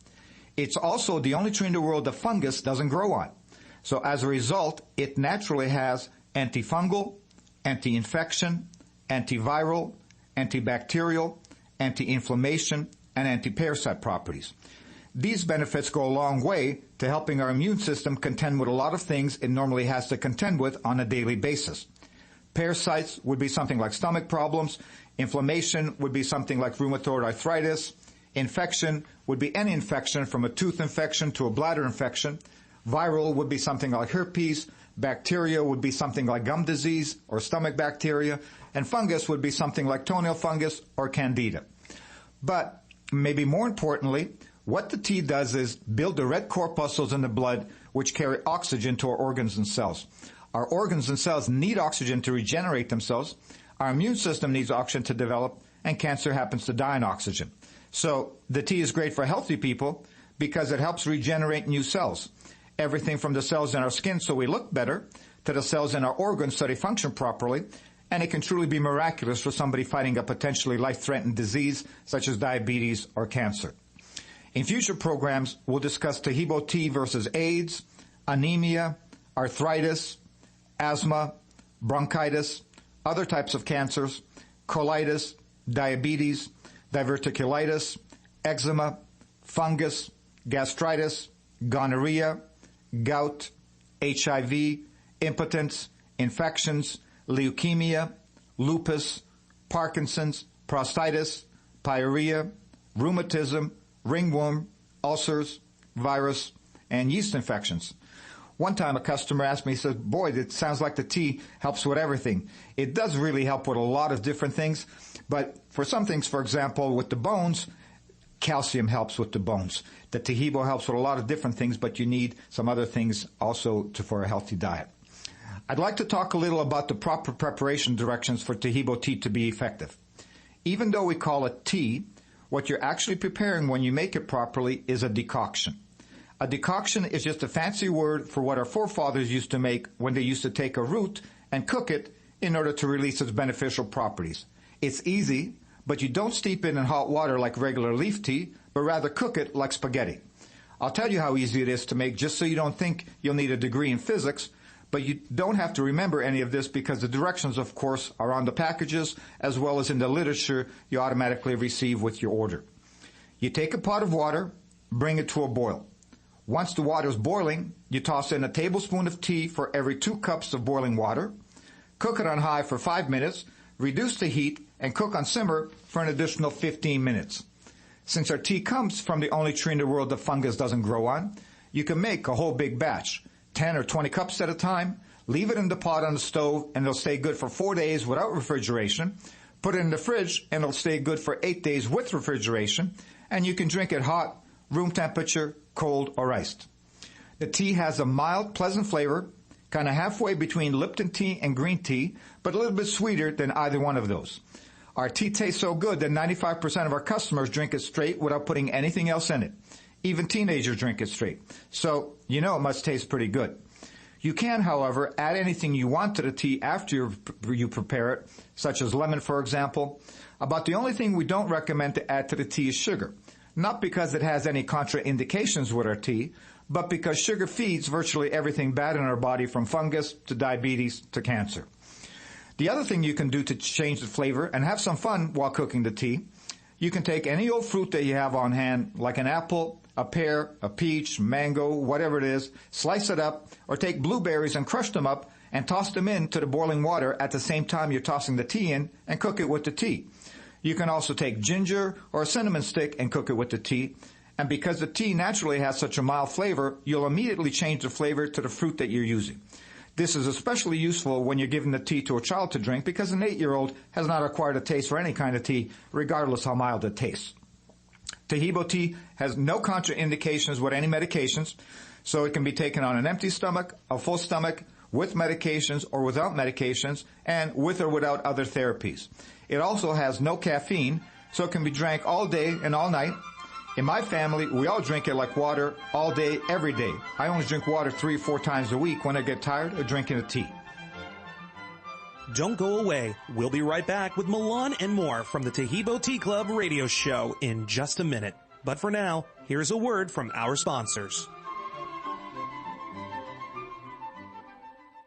It's also the only tree in the world that fungus doesn't grow on. So as a result, it naturally has antifungal, anti-infection, antiviral, antibacterial, anti-inflammation, and anti-parasite properties. These benefits go a long way to helping our immune system contend with a lot of things it normally has to contend with on a daily basis. Parasites would be something like stomach problems. Inflammation would be something like rheumatoid arthritis. Infection would be any infection from a tooth infection to a bladder infection. Viral would be something like herpes. Bacteria would be something like gum disease or stomach bacteria. And fungus would be something like toenail fungus or candida. But maybe more importantly, what the tea does is build the red corpuscles in the blood which carry oxygen to our organs and cells. Our organs and cells need oxygen to regenerate themselves. Our immune system needs oxygen to develop, and cancer happens to die in oxygen. So the tea is great for healthy people because it helps regenerate new cells. Everything from the cells in our skin so we look better to the cells in our organs so they function properly. And it can truly be miraculous for somebody fighting a potentially life-threatening disease such as diabetes or cancer. In future programs, we'll discuss Tahibo tea versus AIDS, anemia, arthritis, asthma, bronchitis, other types of cancers, colitis, diabetes, diverticulitis, eczema, fungus, gastritis, gonorrhea, gout, HIV, impotence, infections, leukemia, lupus, Parkinson's, prostatitis, pyorrhea, rheumatism, ringworm, ulcers, virus, and yeast infections. One time a customer asked me, he said, boy, it sounds like the tea helps with everything. It does really help with a lot of different things, but for some things, for example, with the bones, calcium helps with the bones. The Tahibo helps with a lot of different things, but you need some other things also for a healthy diet. I'd like to talk a little about the proper preparation directions for Tahibo tea to be effective. Even though we call it tea, what you're actually preparing when you make it properly is a decoction. A decoction is just a fancy word for what our forefathers used to make when they used to take a root and cook it in order to release its beneficial properties. It's easy, but you don't steep it in hot water like regular leaf tea, but rather cook it like spaghetti. I'll tell you how easy it is to make just so you don't think you'll need a degree in physics, but you don't have to remember any of this because the directions, of course, are on the packages as well as in the literature you automatically receive with your order. You take a pot of water, bring it to a boil. Once the water is boiling, you toss in a tablespoon of tea for every 2 cups of boiling water. Cook it on high for 5 minutes, reduce the heat, and cook on simmer for an additional 15 minutes. Since our tea comes from the only tree in the world that fungus doesn't grow on, you can make a whole big batch. 10 or 20 cups at a time, leave it in the pot on the stove, and it'll stay good for 4 days without refrigeration. Put it in the fridge, and it'll stay good for 8 days with refrigeration, and you can drink it hot, room temperature, cold, or iced. The tea has a mild, pleasant flavor, kind of halfway between Lipton tea and green tea, but a little bit sweeter than either one of those. Our tea tastes so good that 95% of our customers drink it straight without putting anything else in it. Even teenagers drink it straight. So, you know it must taste pretty good. You can, however, add anything you want to the tea after you prepare it, such as lemon, for example. About the only thing we don't recommend to add to the tea is sugar. Not because it has any contraindications with our tea, but because sugar feeds virtually everything bad in our body, from fungus to diabetes to cancer. The other thing you can do to change the flavor and have some fun while cooking the tea, you can take any old fruit that you have on hand, like an apple, a pear, a peach, mango, whatever it is, slice it up, or take blueberries and crush them up and toss them into the boiling water at the same time you're tossing the tea in, and cook it with the tea. You can also take ginger or a cinnamon stick and cook it with the tea. And because the tea naturally has such a mild flavor, you'll immediately change the flavor to the fruit that you're using. This is especially useful when you're giving the tea to a child to drink because an 8-year-old has not acquired a taste for any kind of tea, regardless how mild it tastes. Tahibo tea has no contraindications with any medications, so it can be taken on an empty stomach, a full stomach, with medications or without medications, and with or without other therapies. It also has no caffeine, so it can be drank all day and all night. In my family, we all drink it like water all day, every day. I only drink water 3 or 4 times a week when I get tired of drinking a tea. Don't go away. We'll be right back with Milan and more from the Tahibo Tea Club radio show in just a minute. But for now, here's a word from our sponsors.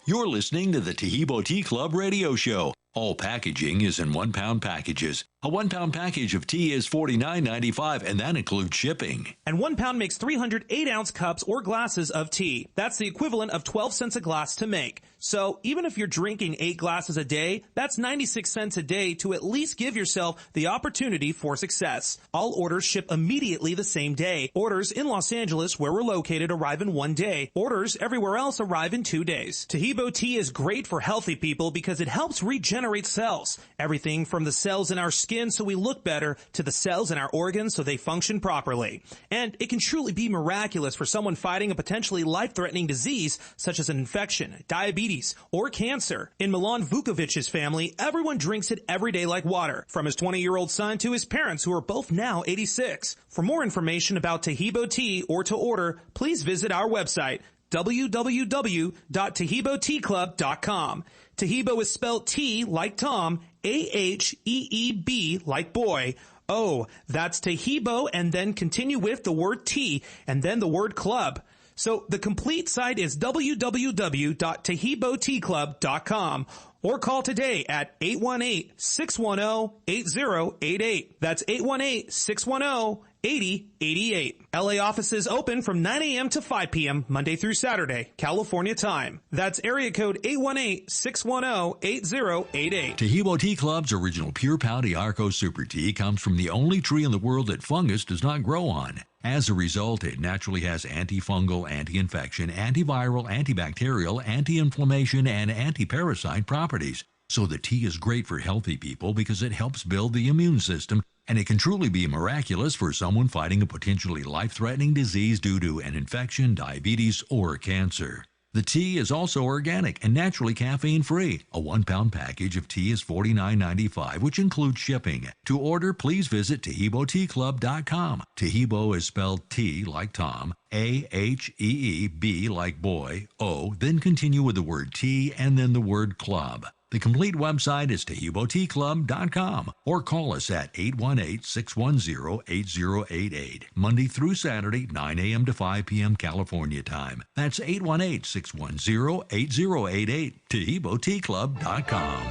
You're listening to the Tahibo Tea Club radio show. All packaging is in 1 pound packages. A 1 pound package of tea is $49.95, and that includes shipping. And 1 pound makes 300 8-ounce cups or glasses of tea. That's the equivalent of 12 cents a glass to make. So even if you're drinking 8 glasses a day, that's 96 cents a day to at least give yourself the opportunity for success. All orders ship immediately the same day. Orders in Los Angeles, where we're located, arrive in 1 day. Orders everywhere else arrive in 2 days. Tahibo tea is great for healthy people because it helps regenerate cells. Everything from the cells in our skin skin so we look better to the cells in our organs so they function properly. And it can truly be miraculous for someone fighting a potentially life-threatening disease such as an infection, diabetes, or cancer. In Milan Vukovic's family, everyone drinks it every day like water, from his 20-year-old son to his parents who are both now 86. For more information about Tahibo tea or to order, please visit our website, www.tahiboteaclub.com. Tahibo is spelled T like Tom, A-H-E-E-B like boy. Oh, that's Tahibo, and then continue with the word tea and then the word club. So the complete site is www.tahiboteaclub.com or call today at 818-610-8088. That's 818-610-8088. LA offices open from 9 a.m. to 5 p.m. Monday through Saturday, California time. That's area code 818-610-8088. Tahibo Tea Club's original Pure Pau Arco Super Tea comes from the only tree in the world that fungus does not grow on. As a result, it naturally has antifungal, anti-infection, antiviral, antibacterial, anti-inflammation, and anti-parasite properties. So the tea is great for healthy people because it helps build the immune system, and it can truly be miraculous for someone fighting a potentially life-threatening disease due to an infection, diabetes, or cancer. The tea is also organic and naturally caffeine-free. A 1-pound package of tea is $49.95, which includes shipping. To order, please visit TahiboTeaClub.com. Tahibo is spelled T like Tom, A-H-E-E-B like boy, O, then continue with the word tea and then the word club. The complete website is TahiboTeaClub.com or call us at 818-610-8088, Monday through Saturday, 9 a.m. to 5 p.m. California time. That's 818-610-8088, TahiboTeaClub.com.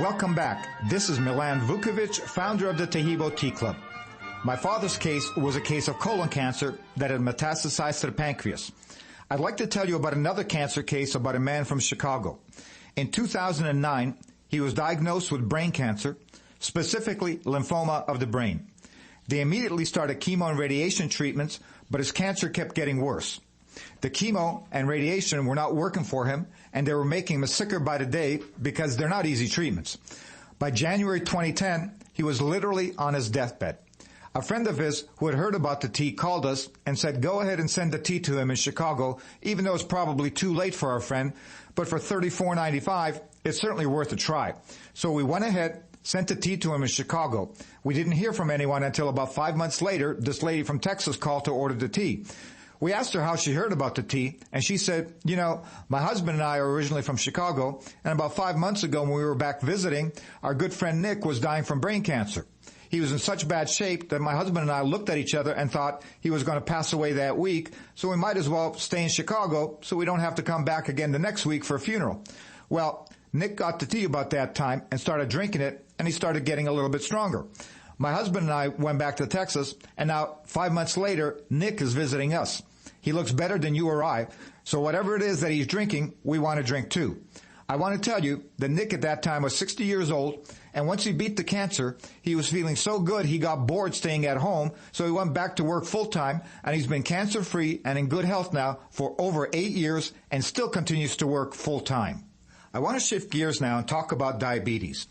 Welcome back. This is Milan Vukovic, founder of the Tahibo Tea Club. My father's case was a case of colon cancer that had metastasized to the pancreas. I'd like to tell you about another cancer case about a man from Chicago. In 2009, he was diagnosed with brain cancer, specifically lymphoma of the brain. They immediately started chemo and radiation treatments, but his cancer kept getting worse. The chemo and radiation were not working for him, and they were making him sicker by the day because they're not easy treatments. By January 2010, he was literally on his deathbed. A friend of his who had heard about the tea called us and said, go ahead and send the tea to him in Chicago, even though it's probably too late for our friend, but for $34.95, it's certainly worth a try. So we went ahead, sent the tea to him in Chicago. We didn't hear from anyone until about 5 months later. This lady from Texas called to order the tea. We asked her how she heard about the tea, and she said, you know, my husband and I are originally from Chicago, and about 5 months ago when we were back visiting, our good friend Nick was dying from brain cancer. He was in such bad shape that my husband and I looked at each other and thought he was going to pass away that week, so we might as well stay in Chicago so we don't have to come back again the next week for a funeral. Well, Nick got the tea about that time and started drinking it, and he started getting a little bit stronger. My husband and I went back to Texas, and now 5 months later, Nick is visiting us. He looks better than you or I, so whatever it is that he's drinking, we want to drink too. I want to tell you that Nick at that time was 60 years old, and once he beat the cancer, he was feeling so good he got bored staying at home, so he went back to work full-time, and he's been cancer-free and in good health now for over 8 years and still continues to work full-time. I want to shift gears now and talk about diabetes.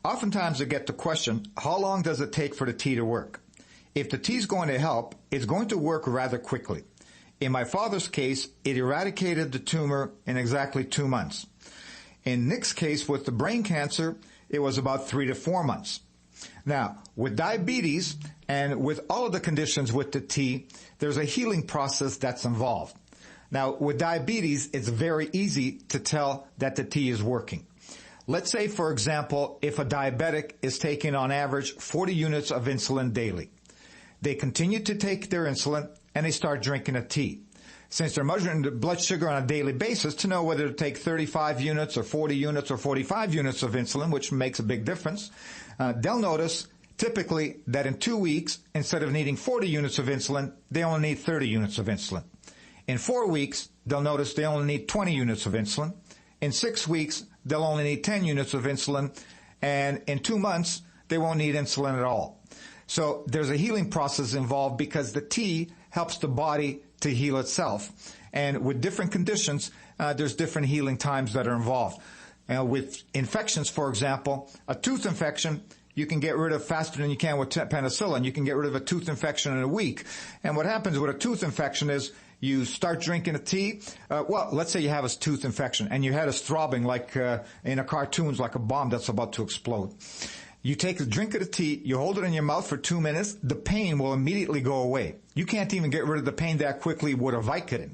Oftentimes I get the question, how long does it take for the tea to work? If the tea is going to help, it's going to work rather quickly. In my father's case, it eradicated the tumor in exactly 2 months. In Nick's case with the brain cancer, it was about 3 to 4 months. Now, with diabetes and with all of the conditions with the tea, there's a healing process that's involved. Now, with diabetes, it's very easy to tell that the tea is working. Let's say, for example, if a diabetic is taking on average 40 units of insulin daily. They continue to take their insulin and they start drinking a tea. Since they're measuring the blood sugar on a daily basis to know whether to take 35 units or 40 units or 45 units of insulin, which makes a big difference, they'll notice typically that in 2 weeks, instead of needing 40 units of insulin, they only need 30 units of insulin. In 4 weeks, they'll notice they only need 20 units of insulin. In 6 weeks, they'll only need 10 units of insulin. And in 2 months, they won't need insulin at all. So there's a healing process involved because the tea helps the body to heal itself. And with different conditions, there's different healing times that are involved. With infections, for example, a tooth infection, you can get rid of faster than you can with penicillin. You can get rid of a tooth infection in a week. And what happens with a tooth infection is you start drinking a tea. Well, let's say you have a tooth infection and your head is throbbing like in a cartoons, like a bomb that's about to explode. You take a drink of the tea, you hold it in your mouth for 2 minutes, the pain will immediately go away. You can't even get rid of the pain that quickly with a Vicodin.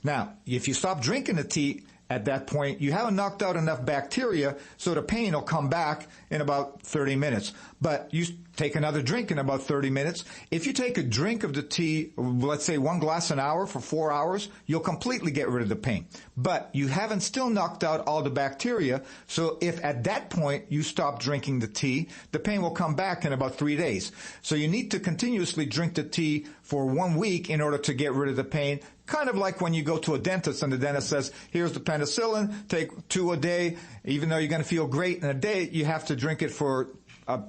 Now, if you stop drinking the tea, at that point, you haven't knocked out enough bacteria, so the pain will come back in about 30 minutes. But you take another drink in about 30 minutes. If you take a drink of the tea, let's say 1 glass an hour for 4 hours, you'll completely get rid of the pain. But you haven't still knocked out all the bacteria, so if at that point you stop drinking the tea, the pain will come back in about 3 days. So you need to continuously drink the tea for 1 week in order to get rid of the pain. Kind of like when you go to a dentist and the dentist says, here's the penicillin, take 2 a day. Even though you're going to feel great in a day, you have to drink it for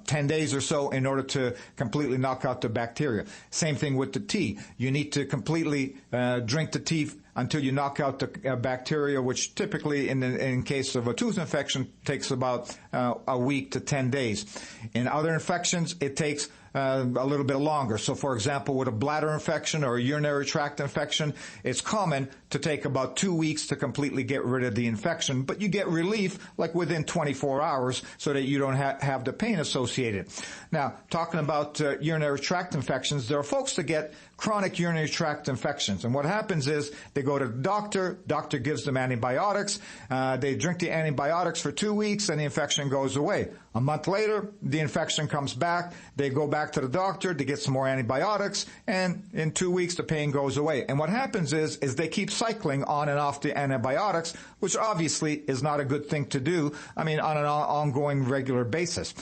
10 days or so in order to completely knock out the bacteria. Same thing with the tea. You need to completely drink the tea until you knock out the bacteria, which typically in case of a tooth infection takes about a week to 10 days. In other infections, it takes a little bit longer. So, for example, with a bladder infection or a urinary tract infection, it's common to take about 2 weeks to completely get rid of the infection, but you get relief like within 24 hours so that you don't have the pain associated. Now, talking about urinary tract infections, there are folks that get chronic urinary tract infections. And what happens is they go to the doctor gives them antibiotics, they drink the antibiotics for 2 weeks, and the infection goes away. A month later, the infection comes back, they go back to the doctor to get some more antibiotics, and in 2 weeks the pain goes away. And what happens is they keep cycling on and off the antibiotics, which obviously is not a good thing to do, on an ongoing regular basis.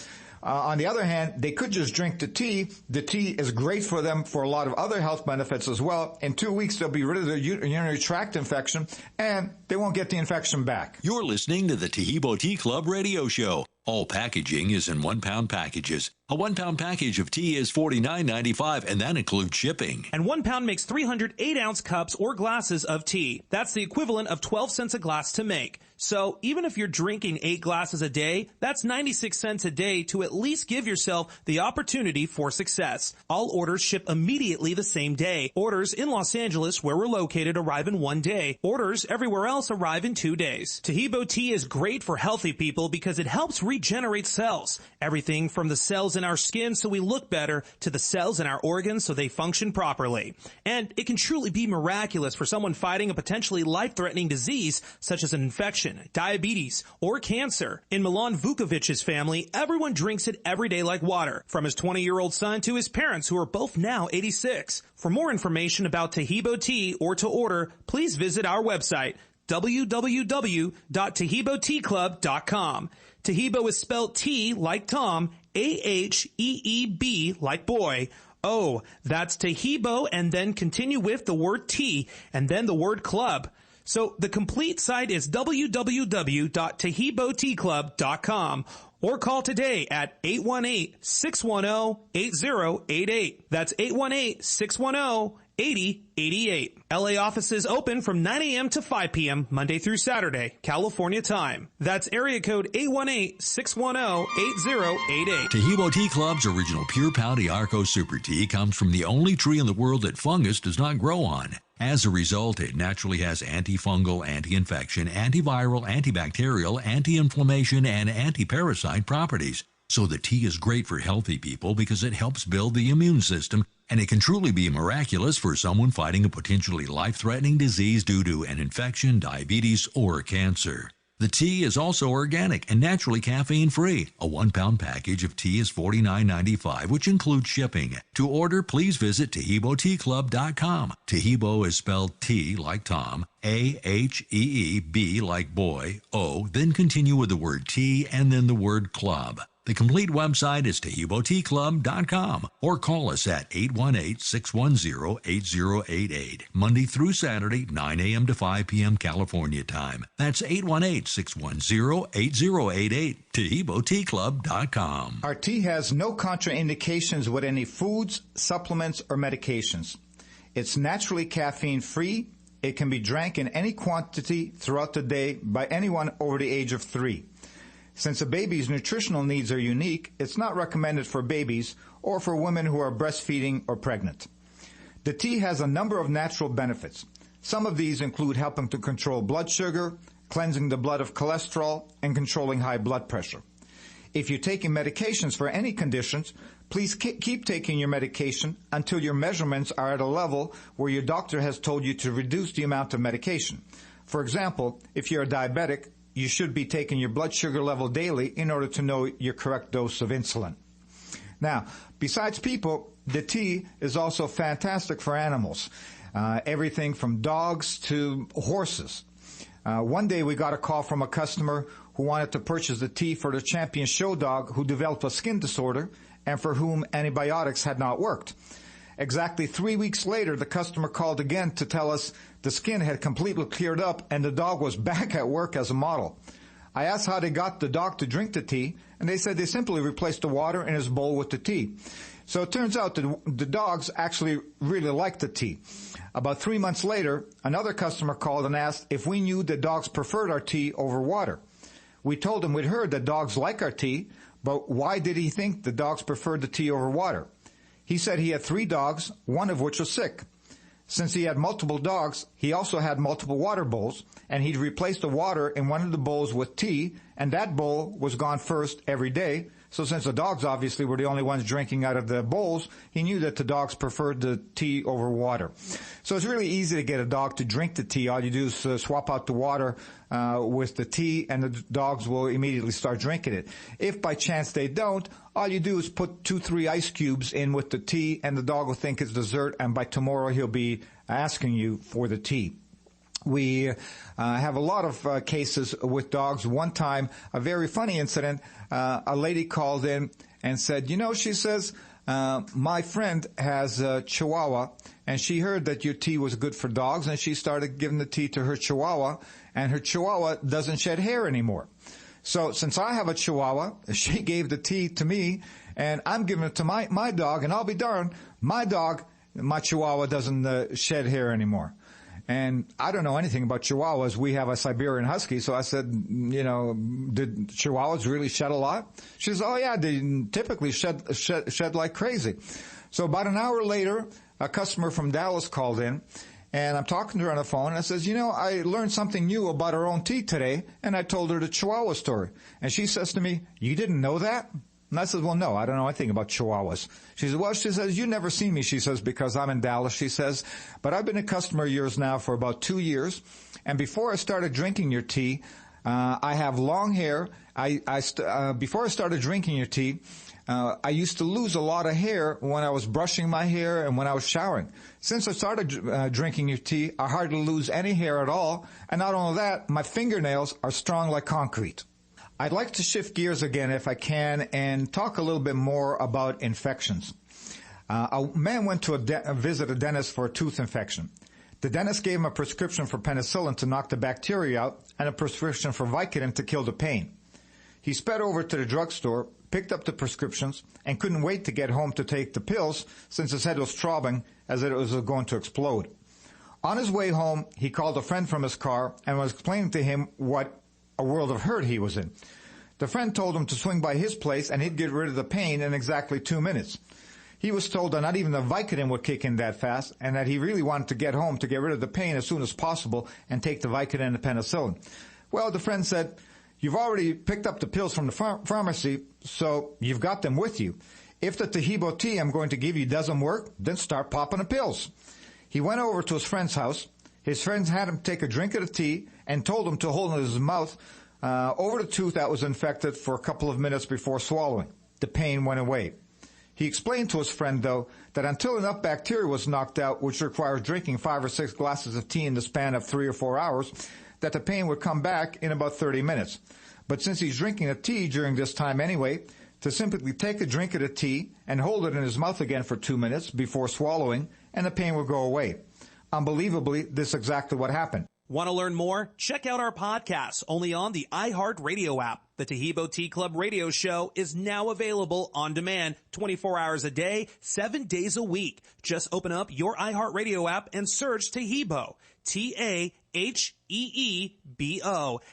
On the other hand, they could just drink the tea. The tea is great for them for a lot of other health benefits as well. In 2 weeks, they'll be rid of their urinary tract infection, and they won't get the infection back. You're listening to the Taheebo Tea Club radio show. All packaging is in 1 pound packages. A 1 pound package of tea is $49.95, and that includes shipping. And 1 pound makes 300 8-ounce cups or glasses of tea. That's the equivalent of 12 cents a glass to make. So even if you're drinking 8 glasses a day, that's 96 cents a day to at least give yourself the opportunity for success. All orders ship immediately the same day. Orders in Los Angeles, where we're located, arrive in 1 day. Orders everywhere else arrive in 2 days. Taheebo tea is great for healthy people because it helps regenerate cells. Everything from the cells in our skin so we look better to the cells in our organs so they function properly. And it can truly be miraculous for someone fighting a potentially life-threatening disease such as an infection, diabetes, or cancer. In Milan Vukovic's family, everyone drinks it every day like water, from his 20-year-old son to his parents who are both now 86. For more information about Taheebo tea or to order, please visit our website, www.taheboteaclub.com. Taheebo is spelled T like Tom, A-H-E-E-B like boy. Oh, that's Taheebo, and then continue with the word tea and then the word club. So the complete site is www.taheboteaclub.com or call today at 818-610-8088. That's 818-610-8088. LA offices open from 9 a.m. to 5 p.m. Monday through Saturday, California time. That's area code 818-610-8088. Taheebo Tea Club's original Pure Pouty Arco Super Tea comes from the only tree in the world that fungus does not grow on. As a result, it naturally has antifungal, anti-infection, antiviral, antibacterial, anti-inflammation, and anti-parasite properties. So the tea is great for healthy people because it helps build the immune system, and it can truly be miraculous for someone fighting a potentially life-threatening disease due to an infection, diabetes, or cancer. The tea is also organic and naturally caffeine-free. A 1 pound package of tea is $49.95, which includes shipping. To order, please visit TaheboTeaClub.com. Taheebo is spelled T like Tom, A-H-E-E-B like boy, O, then continue with the word tea and then the word club. The complete website is TaheboTeaClub.com or call us at 818-610-8088, Monday through Saturday, 9 a.m. to 5 p.m. California time. That's 818-610-8088, TaheboTeaClub.com. Our tea has no contraindications with any foods, supplements, or medications. It's naturally caffeine-free, It can be drank in any quantity throughout the day by anyone over the age of 3. Since a baby's nutritional needs are unique, it's not recommended for babies or for women who are breastfeeding or pregnant. The tea has a number of natural benefits. Some of these include helping to control blood sugar, cleansing the blood of cholesterol, and controlling high blood pressure. If you're taking medications for any conditions, please keep taking your medication until your measurements are at a level where your doctor has told you to reduce the amount of medication. For example, if you're a diabetic, you should be taking your blood sugar level daily in order to know your correct dose of insulin. Now, besides people, the tea is also fantastic for animals. Everything from dogs to horses. One day we got a call from a customer who wanted to purchase the tea for the champion show dog who developed a skin disorder and for whom antibiotics had not worked. Exactly 3 weeks later, the customer called again to tell us the skin had completely cleared up and the dog was back at work as a model. I asked how they got the dog to drink the tea, and they said they simply replaced the water in his bowl with the tea. So it turns out that the dogs actually really like the tea. About 3 months later, another customer called and asked if we knew that dogs preferred our tea over water. We told him we'd heard that dogs like our tea, but why did he think the dogs preferred the tea over water? He said he had 3 dogs, one of which was sick. Since he had multiple dogs, he also had multiple water bowls, and he'd replaced the water in one of the bowls with tea, and that bowl was gone first every day. So since the dogs obviously were the only ones drinking out of the bowls, he knew that the dogs preferred the tea over water. So it's really easy to get a dog to drink the tea. All you do is swap out the water with the tea, and the dogs will immediately start drinking it. If by chance they don't, all you do is put 2-3 ice cubes in with the tea, and the dog will think it's dessert, and by tomorrow he'll be asking you for the tea. We have a lot of cases with dogs. One time, a very funny incident, a lady called in and said, she says, my friend has a Chihuahua, and she heard that your tea was good for dogs, and she started giving the tea to her Chihuahua, and her Chihuahua doesn't shed hair anymore. So since I have a Chihuahua, she gave the tea to me, and I'm giving it to my dog, and I'll be darned, my Chihuahua doesn't shed hair anymore. And I don't know anything about Chihuahuas. We have a Siberian Husky, so I said, did Chihuahuas really shed a lot? She says, oh yeah, they typically shed like crazy. So about an hour later, a customer from Dallas called in, and I'm talking to her on the phone, and I says, I learned something new about our own tea today, and I told her the Chihuahua story. And she says to me, you didn't know that? And I said, well, no, I don't know anything about Chihuahuas. She says, well, you never see me, she says, because I'm in Dallas, she says, but I've been a customer of yours now for about 2 years, and before I started drinking your tea, I have long hair. Before I started drinking your tea, I used to lose a lot of hair when I was brushing my hair and when I was showering. Since I started drinking your tea, I hardly lose any hair at all, and not only that, my fingernails are strong like concrete. I'd like to shift gears again, if I can, and talk a little bit more about infections. A man went to visit a dentist for a tooth infection. The dentist gave him a prescription for penicillin to knock the bacteria out and a prescription for Vicodin to kill the pain. He sped over to the drugstore, picked up the prescriptions, and couldn't wait to get home to take the pills since his head was throbbing as if it was going to explode. On his way home, he called a friend from his car and was explaining to him what a world of hurt he was in. The friend told him to swing by his place and he'd get rid of the pain in exactly 2 minutes. He was told that not even the Vicodin would kick in that fast, and that he really wanted to get home to get rid of the pain as soon as possible and take the Vicodin and the penicillin. Well, the friend said, you've already picked up the pills from the pharmacy, so you've got them with you. If the Tahibo tea I'm going to give you doesn't work, then start popping the pills. He went over to his friend's house. His friends had him take a drink of the tea and told him to hold it in his mouth over the tooth that was infected for a couple of minutes before swallowing. The pain went away. He explained to his friend, though, that until enough bacteria was knocked out, which requires drinking 5 or 6 glasses of tea in the span of 3 or 4 hours, that the pain would come back in about 30 minutes. But since he's drinking the tea during this time anyway, to simply take a drink of the tea and hold it in his mouth again for 2 minutes before swallowing, and the pain will go away. Unbelievably, this is exactly what happened. Want to learn more? Check out our podcast only on the iHeartRadio app. The Tahibo Tea Club radio show is now available on demand 24 hours a day, 7 days a week. Just open up your iHeartRadio app and search Tahibo. TAHEEBO,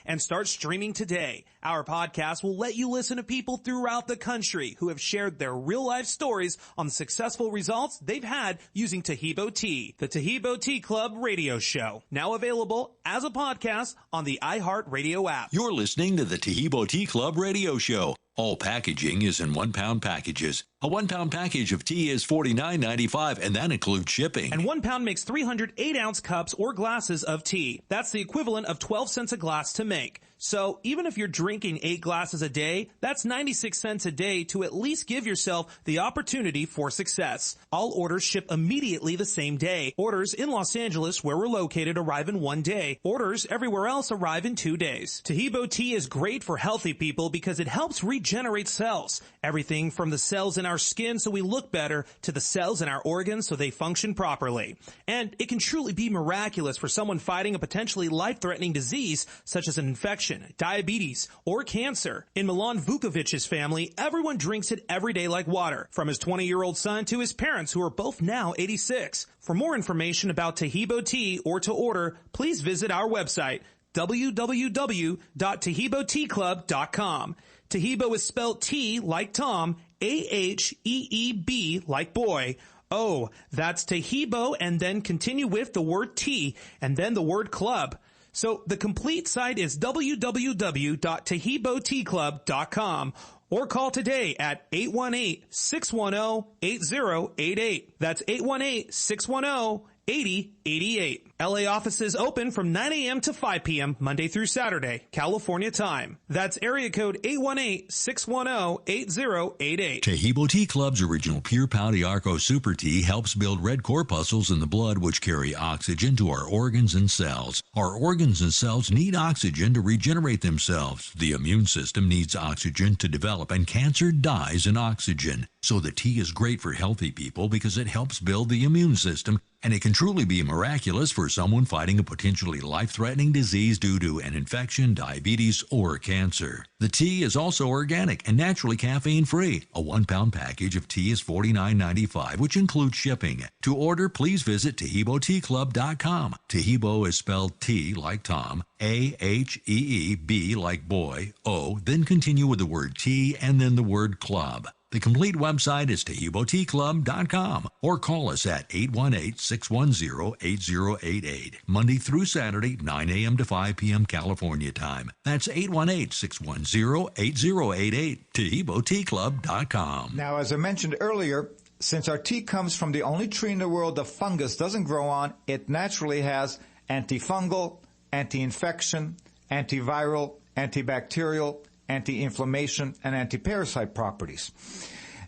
and start streaming today. Our podcast will let you listen to people throughout the country who have shared their real-life stories on the successful results they've had using Tahibo Tea. The Tahibo Tea Club radio show, now available as a podcast on the iHeartRadio app. You're listening to the Tahibo Tea Club radio show. All packaging is in 1 pound packages. A 1 pound package of tea is $49.95, and that includes shipping. And 1 pound makes 300 8-ounce cups or glasses of tea. That's the equivalent of 12 cents a glass to make. So even if you're drinking 8 glasses a day, that's 96 cents a day to at least give yourself the opportunity for success. All orders ship immediately the same day. Orders in Los Angeles, where we're located, arrive in 1 day. Orders everywhere else arrive in 2 days. Tahibo tea is great for healthy people because it helps regenerate cells. Everything from the cells in our skin so we look better to the cells in our organs so they function properly. And it can truly be miraculous for someone fighting a potentially life-threatening disease such as an infection, diabetes, or cancer. In Milan Vukovic's family, everyone drinks it every day like water, from his 20-year-old son to his parents, who are both now 86. For more information about Tahibo tea or to order, please visit our website, www.tahiboteaclub.com. Tahibo is spelled T like Tom, AHEEB like boy. Oh, that's Tahibo, and then continue with the word tea, and then the word club. So the complete site is www.tahiboteaclub.com, or call today at 818-610-8088. That's 818-610-8088. LA offices open from 9 a.m. to 5 p.m. Monday through Saturday, California time. That's area code 818-610-8088. Tahibo Tea Club's original Pure Pau Arco Super Tea helps build red corpuscles in the blood, which carry oxygen to our organs and cells. Our organs and cells need oxygen to regenerate themselves. The immune system needs oxygen to develop, and cancer dies in oxygen. So the tea is great for healthy people because it helps build the immune system, and it can truly be miraculous for someone fighting a potentially life-threatening disease due to an infection, diabetes, or cancer. The tea is also organic and naturally caffeine-free. A 1 pound package of tea is $49.95, which includes shipping. To order, please visit TahiboTeaClub.com. Tahibo is spelled T like Tom, AHEEB like boy, O, then continue with the word tea and then the word club. The complete website is TahiboTeaClub.com, or call us at 818-610-8088, Monday through Saturday, 9 a.m. to 5 p.m. California time. That's 818-610-8088, TahiboTeaClub.com. Now, as I mentioned earlier, since our tea comes from the only tree in the world the fungus doesn't grow on, it naturally has antifungal, anti-infection, antiviral, antibacterial, anti-inflammation, and anti-parasite properties.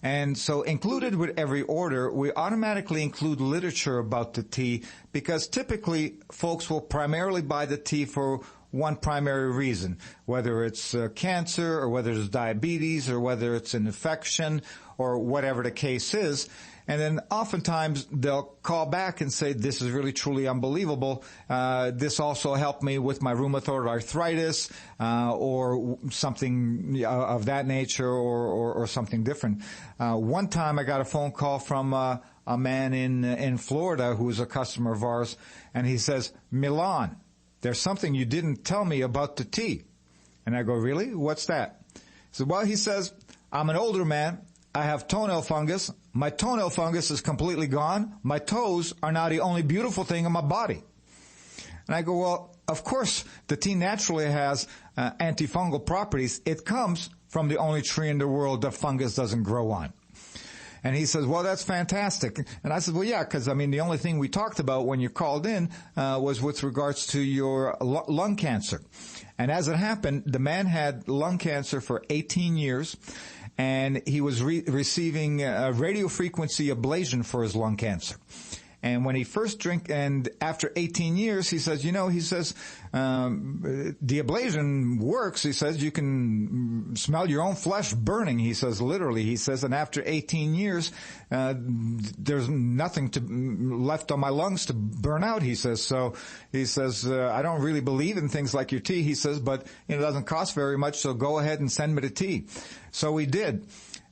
And so included with every order, we automatically include literature about the tea, because typically folks will primarily buy the tea for one primary reason, whether it's cancer, or whether it's diabetes, or whether it's an infection, or whatever the case is. And then oftentimes they'll call back and say, this is really truly unbelievable. This also helped me with my rheumatoid arthritis, or something of that nature, or something different. One time I got a phone call from a man in Florida who was a customer of ours, and he says, Milan, there's something you didn't tell me about the tea. And I go, really? What's that? So, well, he says, I'm an older man. I have toenail fungus. My toenail fungus is completely gone. My toes are now the only beautiful thing in my body. And I go, well, of course, the tea naturally has antifungal properties. It comes from the only tree in the world that fungus doesn't grow on. And he says, well, that's fantastic. And I said, well, yeah, because, I mean, the only thing we talked about when you called in was with regards to your lung cancer. And as it happened, the man had lung cancer for 18 years. And he was receiving radiofrequency ablation for his lung cancer. And when he first drank, and after 18 years, he says, the ablation works. He says, you can smell your own flesh burning. He says, literally, he says, and after 18 years, there's nothing left on my lungs to burn out, he says. So he says, I don't really believe in things like your tea, he says, but it doesn't cost very much, so go ahead and send me the tea. So we did.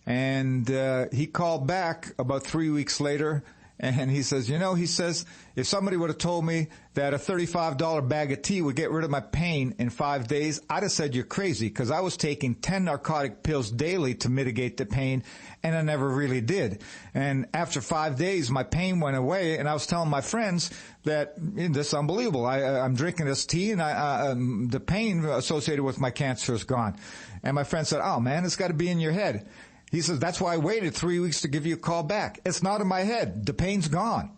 And he called back about 3 weeks later, And he says, if somebody would have told me that a $35 bag of tea would get rid of my pain in 5 days, I'd have said you're crazy, because I was taking 10 narcotic pills daily to mitigate the pain, and I never really did. And after 5 days, my pain went away, and I was telling my friends that this is unbelievable. I'm drinking this tea, and the pain associated with my cancer is gone. And my friend said, oh, man, it's got to be in your head. He says, that's why I waited 3 weeks to give you a call back. It's not in my head. The pain's gone.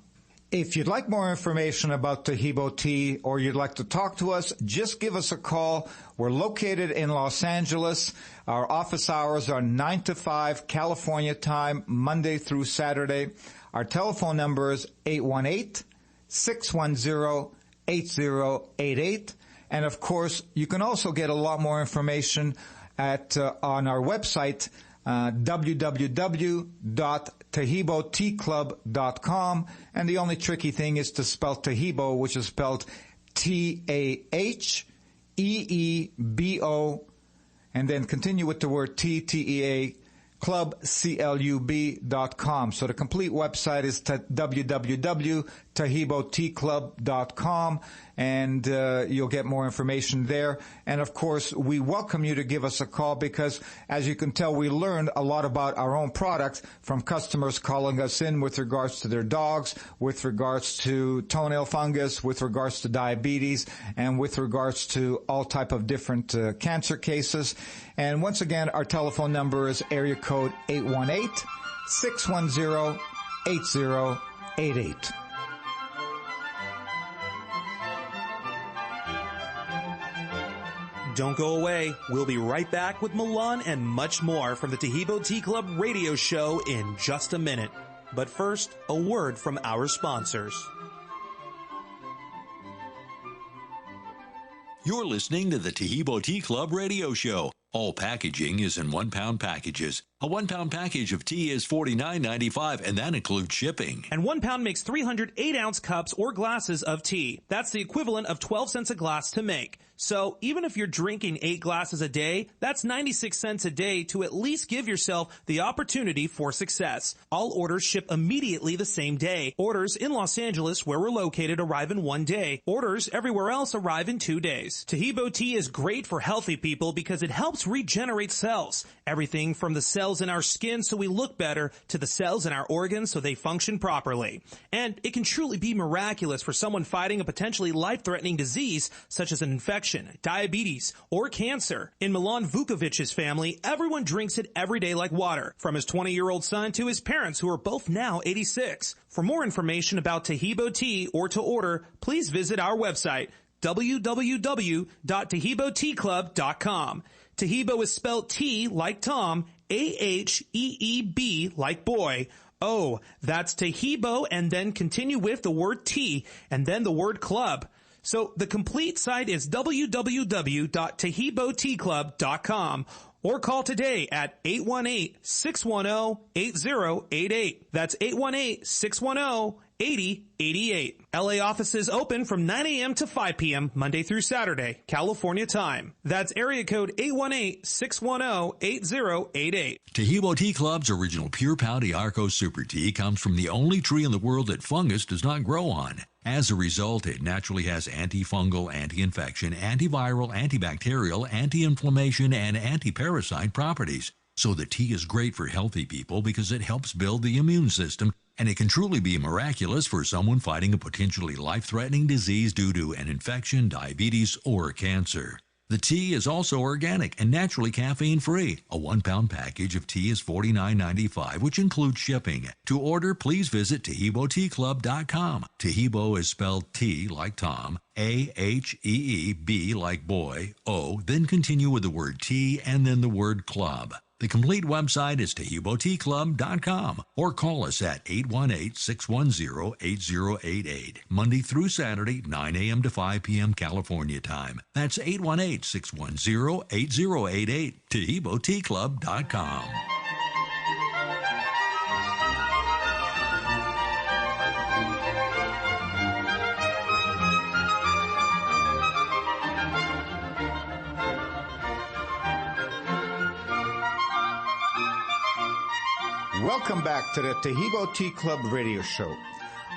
If you'd like more information about Tahibo tea, or you'd like to talk to us, just give us a call. We're located in Los Angeles. Our office hours are 9 to 5 California time, Monday through Saturday. Our telephone number is 818-610-8088. And of course, you can also get a lot more information on our website, www.tahiboteaclub.com. And the only tricky thing is to spell Tahibo, which is spelled T-A-H-E-E-B-O, and then continue with the word T-T-E-A, club.com. So the complete website is www.tahiboteaclub.com, and you'll get more information there. And of course, we welcome you to give us a call, because as you can tell, we learned a lot about our own products from customers calling us in with regards to their dogs, with regards to toenail fungus, with regards to diabetes, and with regards to all type of different cancer cases. And once again, our telephone number is area code 818-610-8088. Don't go away. We'll be right back with Milan and much more from the Tahibo Tea Club radio show in just a minute. But first, a word from our sponsors. You're listening to the Tahibo Tea Club radio show. All packaging is in 1 pound packages. A 1 pound package of tea is $49.95, and that includes shipping. And 1 pound makes 308 ounce cups or glasses of tea. That's the equivalent of 12 cents a glass to make. So even if you're drinking 8 glasses a day, that's 96 cents a day to at least give yourself the opportunity for success. All orders ship immediately the same day. Orders in Los Angeles, where we're located, arrive in 1 day. Orders everywhere else arrive in 2 days. Tahibo tea is great for healthy people because it helps regenerate cells. Everything from the cells in our skin so we look better to the cells in our organs so they function properly. And it can truly be miraculous for someone fighting a potentially life-threatening disease such as an infection, diabetes, or cancer. In Milan Vukovic's family, everyone drinks it every day like water, from his 20-year-old son to his parents, who are both now 86. For more information about Tahibo tea or to order, please visit our website, www.tahiboteaclub.com. Tahibo is spelled T like Tom, A-H-E-E-B like boy. Oh, that's Tahibo, and then continue with the word tea, and then the word club. So the complete site is www.tahiboteaclub.com, or call today at 818-610-8088. That's 818-610-8088. LA offices open from 9 a.m. to 5 p.m. Monday through Saturday, California time. That's area code 818-610-8088. Tahibo Tea Club's original Pure Pau Arco Super Tea comes from the only tree in the world that fungus does not grow on. As a result, it naturally has antifungal, anti-infection, antiviral, antibacterial, anti-inflammation, and anti-parasite properties. So the tea is great for healthy people because it helps build the immune system, and it can truly be miraculous for someone fighting a potentially life-threatening disease due to an infection, diabetes, or cancer. The tea is also organic and naturally caffeine-free. A 1 pound package of tea is $49.95, which includes shipping. To order, please visit TahiboTeaClub.com. Tahibo is spelled T like Tom, A-H-E-E-B like boy, O, then continue with the word tea and then the word club. The complete website is TahiboTeaClub.com, or call us at 818-610-8088, Monday through Saturday, 9 a.m. to 5 p.m. California time. That's 818-610-8088, TahiboTeaClub.com. Welcome back to the Tehibo Tea Club radio show.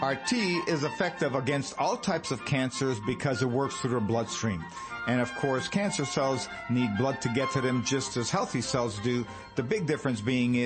Our tea is effective against all types of cancers because it works through the bloodstream. And of course, cancer cells need blood to get to them just as healthy cells do. The big difference being is